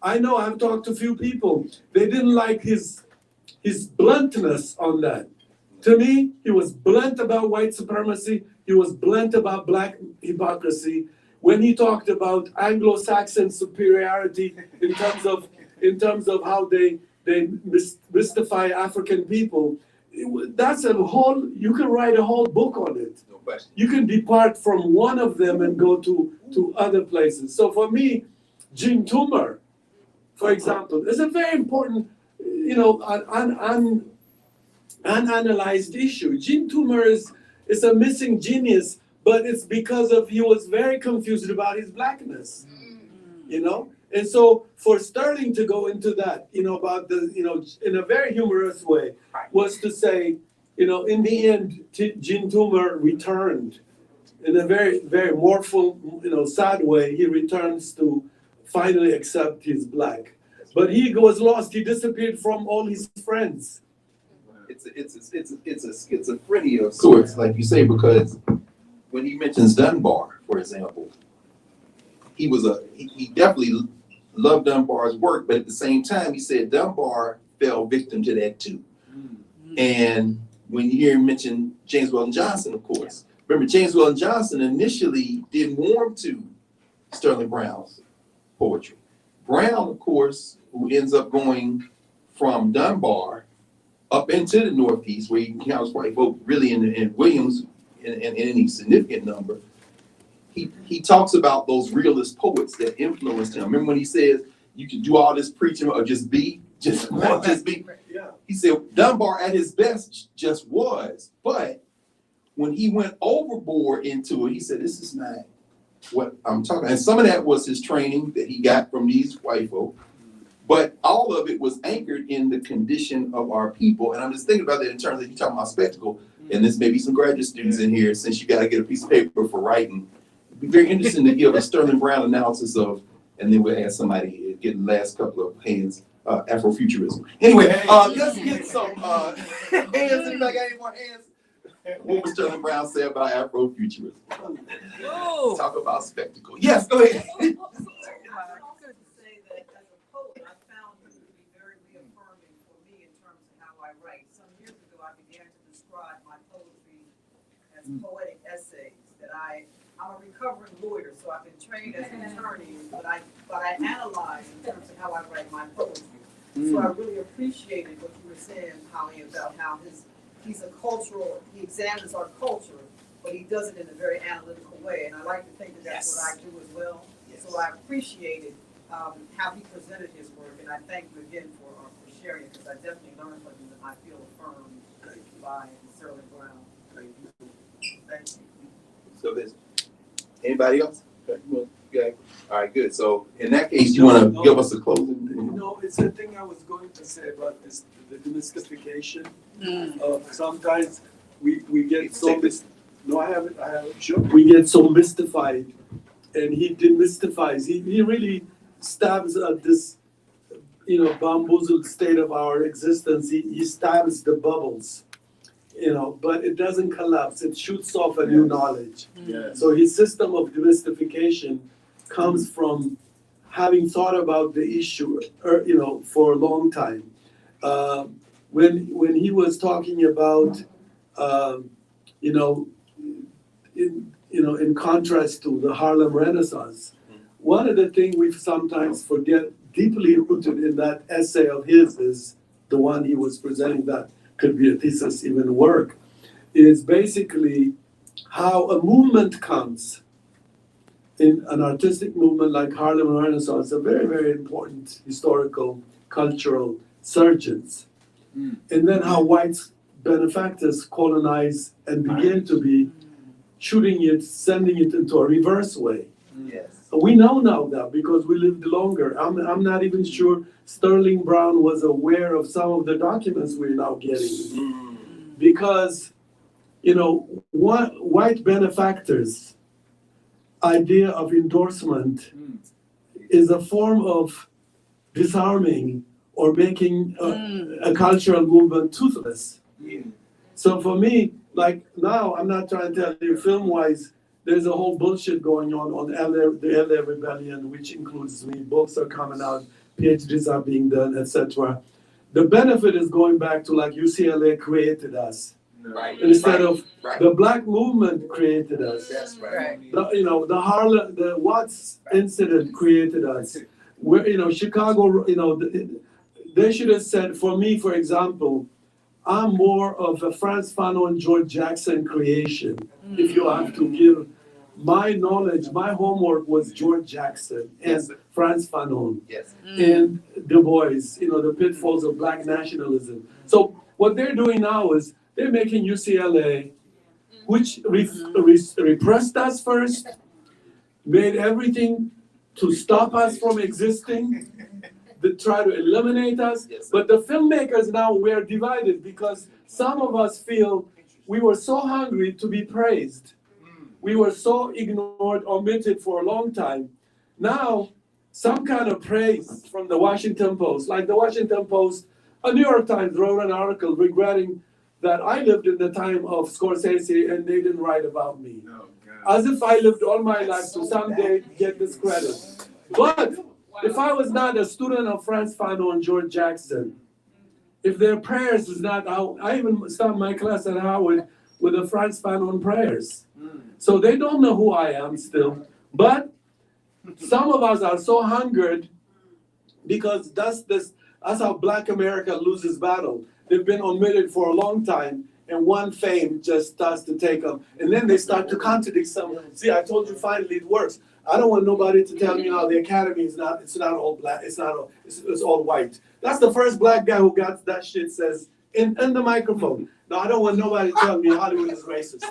I know, I've talked to a few people. They didn't like his bluntness on that. To me, he was blunt about white supremacy. He was blunt about black hypocrisy. When he talked about Anglo-Saxon superiority in terms of how they mystify African people, that's a whole, you can write a whole book on it. No question. You can depart from one of them and go to other places. So for me, Jim Toomer, for example, is a very important, you know, unanalyzed issue. Jim Toomer is a missing genius but it's because of he was very confused about his blackness, you know? And so for Sterling to go into that, you know, about the, you know, in a very humorous way, was to say, you know, in the end, Jean Toomer returned in a very, very mournful, you know, sad way. He returns to finally accept he's black. But he was lost. He disappeared from all his friends. It's a schizophrenia of sorts, like you say, because when he mentions Dunbar, for example, he definitely loved Dunbar's work, but at the same time, he said Dunbar fell victim to that too. And when you hear him mention James Weldon Johnson, of course, remember James Weldon Johnson initially didn't warm to Sterling Brown's poetry. Brown, of course, who ends up going from Dunbar up into the Northeast, where he encounters white folk really in Williams in any significant number, he talks about those realist poets that influenced him. Remember when he says, you can do all this preaching or just be? Just be. Yeah. He said Dunbar at his best just was. But when he went overboard into it, he said, this is not what I'm talking. And some of that was his training that he got from these white folk. But all of it was anchored in the condition of our people. And I'm just thinking about that in terms of you talking about spectacle. And this may be some graduate students in here, since you got to get a piece of paper for writing. It'd be very interesting to give a Sterling Brown analysis of, and then we'll ask somebody get the last couple of hands, Afrofuturism. Anyway, let's get some hands. Anybody got any more hands? What would Sterling Brown say about Afrofuturism? Talk about spectacle. Yes, go ahead. I also say that as a poet, I found him to be very reaffirming for me in terms of how I write. Some years ago, I began to describe my poetry as poetic essays. That I'm a recovering lawyer, so I've been trained as an attorney, but I analyze in terms of how I write my poetry. So I really appreciated what you were saying, Holly, about how he examines our culture, but he does it in a very analytical way, and I like to think that that's what I do as well. So I appreciated how he presented his work, and I thank you again for sharing it, because I definitely learned from him, and I feel affirmed by Sterling Brown. Thank you. So there's anybody else? Okay. All right, good. So in that case, you want to give us a closing? No, it's a thing I was going to say about this, the demystification. Sometimes we get so no, I haven't, sure. We get so mystified, and he demystifies. He really stabs at this, you know, bamboozled state of our existence. He stabs the bubbles, you know, but it doesn't collapse. It shoots off a new knowledge. Yes. So his system of demystification comes from having thought about the issue, you know, for a long time. When he was talking about, you know, in contrast to the Harlem Renaissance, one of the things we sometimes forget, deeply rooted in that essay of his, is the one he was presenting that could be a thesis, even work, is basically how a movement comes in an artistic movement like Harlem Renaissance, a very, very important historical, cultural surgeons. And then how white benefactors colonize and begin to be shooting it, sending it into a reverse way. Yes. We know now that because we lived longer. I'm not even sure Sterling Brown was aware of some of the documents we're now getting. Because, you know, white benefactors' idea of endorsement is a form of disarming or making a cultural movement toothless. So for me, like now, I'm not trying to tell you film-wise, there's a whole bullshit going on the LA Rebellion, which includes me. Books are coming out, PhDs are being done, etc. The benefit is going back to like UCLA created us. Right. Instead of Right. the Black movement created us. That's right. The Harlem, the Watts incident created us. Where, you know, Chicago, you know, they should have said, for me, for example, I'm more of a Frantz Fanon, George Jackson creation. If you have to give my knowledge, my homework was George Jackson and Yes, sir. Frantz Fanon Yes. and Du Bois, you know, the pitfalls of Black nationalism. So what they're doing now is they're making UCLA which repressed us first, made everything to stop us from existing, to try to eliminate us. Yes, sir. But the filmmakers now, we're divided because some of us feel we were so hungry to be praised. We were so ignored, omitted for a long time. Now, some kind of praise from the Washington Post, like the Washington Post, a New York Times wrote an article regretting that I lived in the time of Scorsese and they didn't write about me. Oh, God. As if I lived all my life to someday get this credit. But if I was not a student of Frantz Fanon and George Jackson, if their prayers is not out, I even started my class at Howard with the Frantz Fanon prayers. So they don't know who I am still. But some of us are so hungered because that's how Black America loses battle. They've been omitted for a long time, and one fame just starts to take them, and then they start to contradict some. See, I told you finally it works. I don't want nobody to tell me now the Academy is not. It's not all black. It's not all. It's all white. That's the first black guy who got that shit says in the microphone. No, I don't want nobody to tell me Hollywood is racist.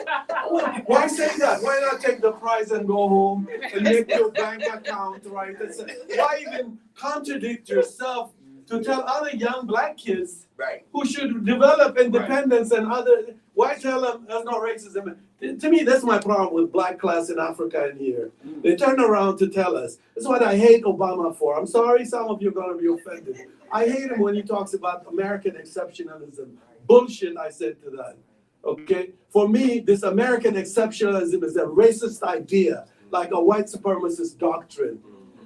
Why say that? Why not take the prize and go home and make your bank account right? Why even contradict yourself to tell other young black kids Right. who should develop independence and other? Why tell them there's no racism? To me, that's my problem with black class in Africa and here. They turn around to tell us. That's what I hate Obama for. I'm sorry, some of you are going to be offended. I hate him when he talks about American exceptionalism. Bullshit, I said to that. Okay? For me, this American exceptionalism is a racist idea, like a white supremacist doctrine.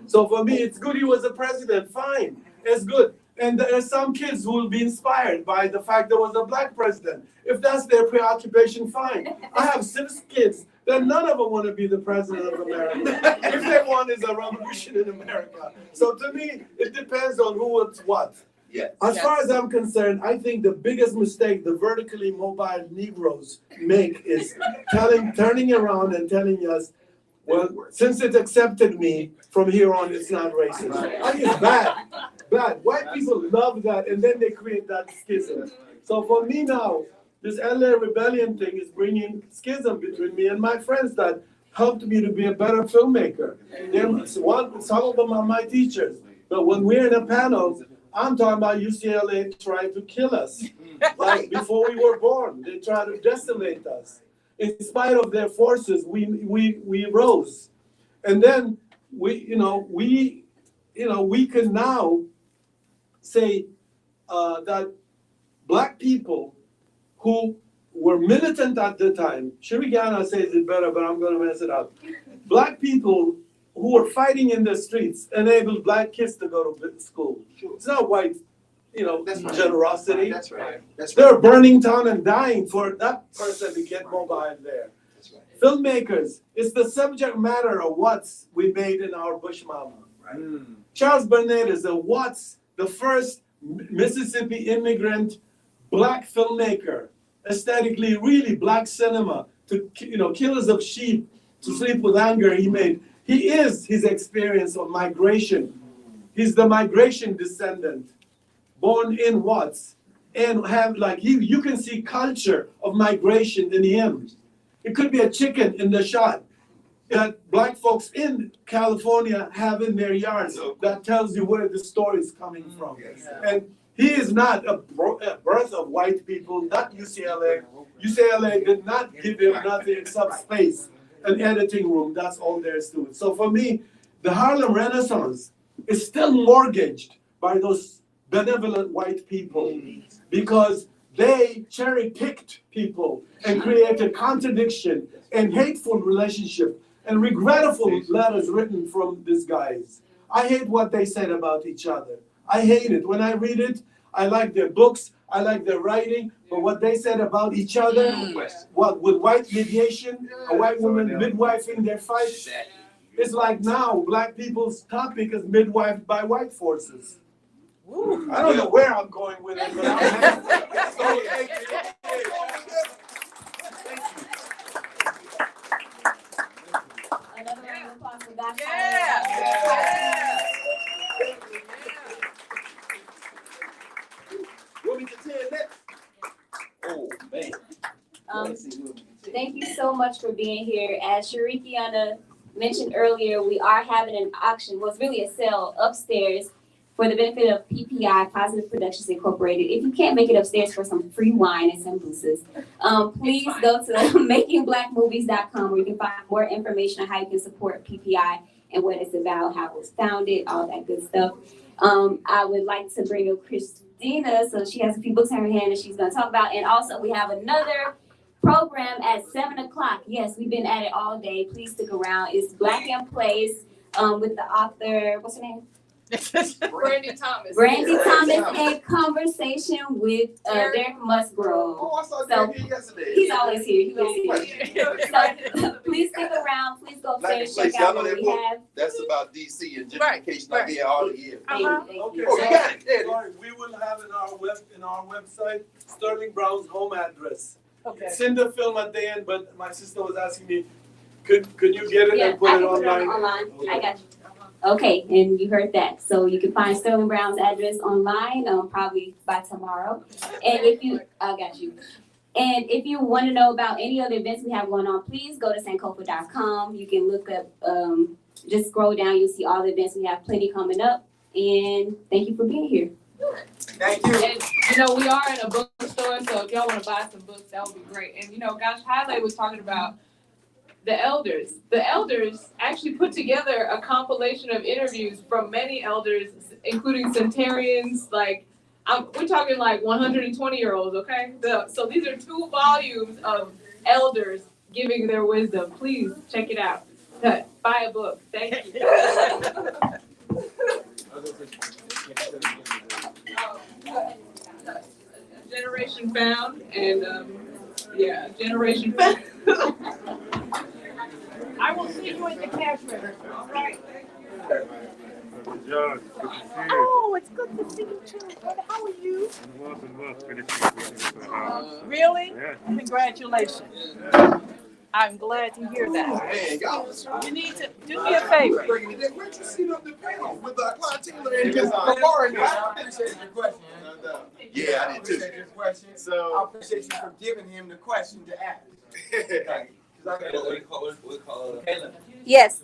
So for me, it's good he was a president, fine, it's good. And there are some kids who will be inspired by the fact there was a black president. If that's their preoccupation, fine. I have 6 kids, then none of them want to be the president of America. If they want is a revolution in America. So to me, it depends on who wants what. Yes. As far as I'm concerned, I think the biggest mistake the vertically mobile Negroes make is turning around and telling us, well, since it accepted me, from here on it's not racist. I think it's bad. Bad. White people love that, and then they create that schism. So for me now, this LA rebellion thing is bringing schism between me and my friends that helped me to be a better filmmaker. Some of them are my teachers, but when we're in a panel, I'm talking about UCLA trying to kill us. Like before we were born, they tried to decimate us. In spite of their forces, we rose. And then we can now say that black people who were militant at the time, Shirikiana says it better, but I'm going to mess it up. Black people who were fighting in the streets enabled black kids to go to school. It's not white, That's right. generosity. That's right. That's right. They're burning town and dying for that person to get mobile there. That's right. Filmmakers, it's the subject matter of What's we made in our Bush Mama. Right. Charles Burnett is the first Mississippi immigrant black filmmaker, aesthetically really black cinema, to Killers of Sheep, To Sleep with Anger he made. He is his experience of migration. He's the migration descendant, born in Watts, and have you can see culture of migration in him. It could be a chicken in the shot that black folks in California have in their yards that tells you where the story is coming from. Yes. And he is not a birth of white people, not UCLA. UCLA did not give him nothing except space, an editing room, that's all there is to it. So for me, the Harlem Renaissance is still mortgaged by those benevolent white people because they cherry-picked people and created contradiction and hateful relationship and regretful letters written from these guys. I hate what they said about each other. I hate it. When I read it, I like their books, I like their writing, but what they said about each other, what with white mediation, a white woman midwifing their fights, it's like now black people's topic is midwifed by white forces. I don't know where I'm going with it, but Another round of applause for that. What we can say next? Oh man. Thank you so much for being here. As Shirikiana mentioned earlier, we are having an auction, well, it's really a sale upstairs for the benefit of PPI, Positive Productions Incorporated. If you can't make it upstairs for some free wine and sambucas, please go to makingblackmovies.com where you can find more information on how you can support PPI and what it's about, how it was founded, all that good stuff. I would like to bring up Christina, so she has a few books in her hand that she's going to talk about. And also we have another program at 7:00. Yes, we've been at it all day. Please stick around. It's Black in Place with the author, what's her name? Brandy Thomas. Brandy Thomas in conversation with Derek Musgrove. Oh, I saw So, Derek here yesterday. He's always here. He was here. So please stick around. Please go Black in upstairs, check Place, y'all out know what that we book? have. That's about DC and Right, gentrification. I've been here all the year. Thank you, thank Okay, you. Oh, you got it. Yeah. sorry, we will have in our website, Sterling Brown's home address. Okay. It's in the film at the end, but my sister was asking me, could you get it Yeah, and put I it can put it online? online. I got you. Okay, and you heard that. So you can find Sterling Brown's address online, probably by tomorrow. And if you, I got you. And if you want to know about any other events we have going on, please go to sankofa.com. You can look up, just scroll down, you'll see all the events. We have plenty coming up. And thank you for being here. Thank you. And, we are in a bookstore, so if y'all want to buy some books, that would be great. And, gosh, Haile was talking about the elders. The elders actually put together a compilation of interviews from many elders, including centenarians, we're talking like 120-year-olds, okay? So these are 2 volumes of elders giving their wisdom. Please check it out. Buy a book. Thank you. Generation Found, and Generation Found. I will see you in the cash register. John, good to see you. Oh, it's good to see you too. Brother, how are you? Good to see you. Really? Yeah. Congratulations. I'm glad to hear that. Man, y'all. You need to do me a favor. Where'd you see up the panel with Clyde Taylor and I appreciate your question. Yeah, I did too. Appreciate your question. So I appreciate you for giving him the question to ask. 'Cause I got What do you call it? Yes.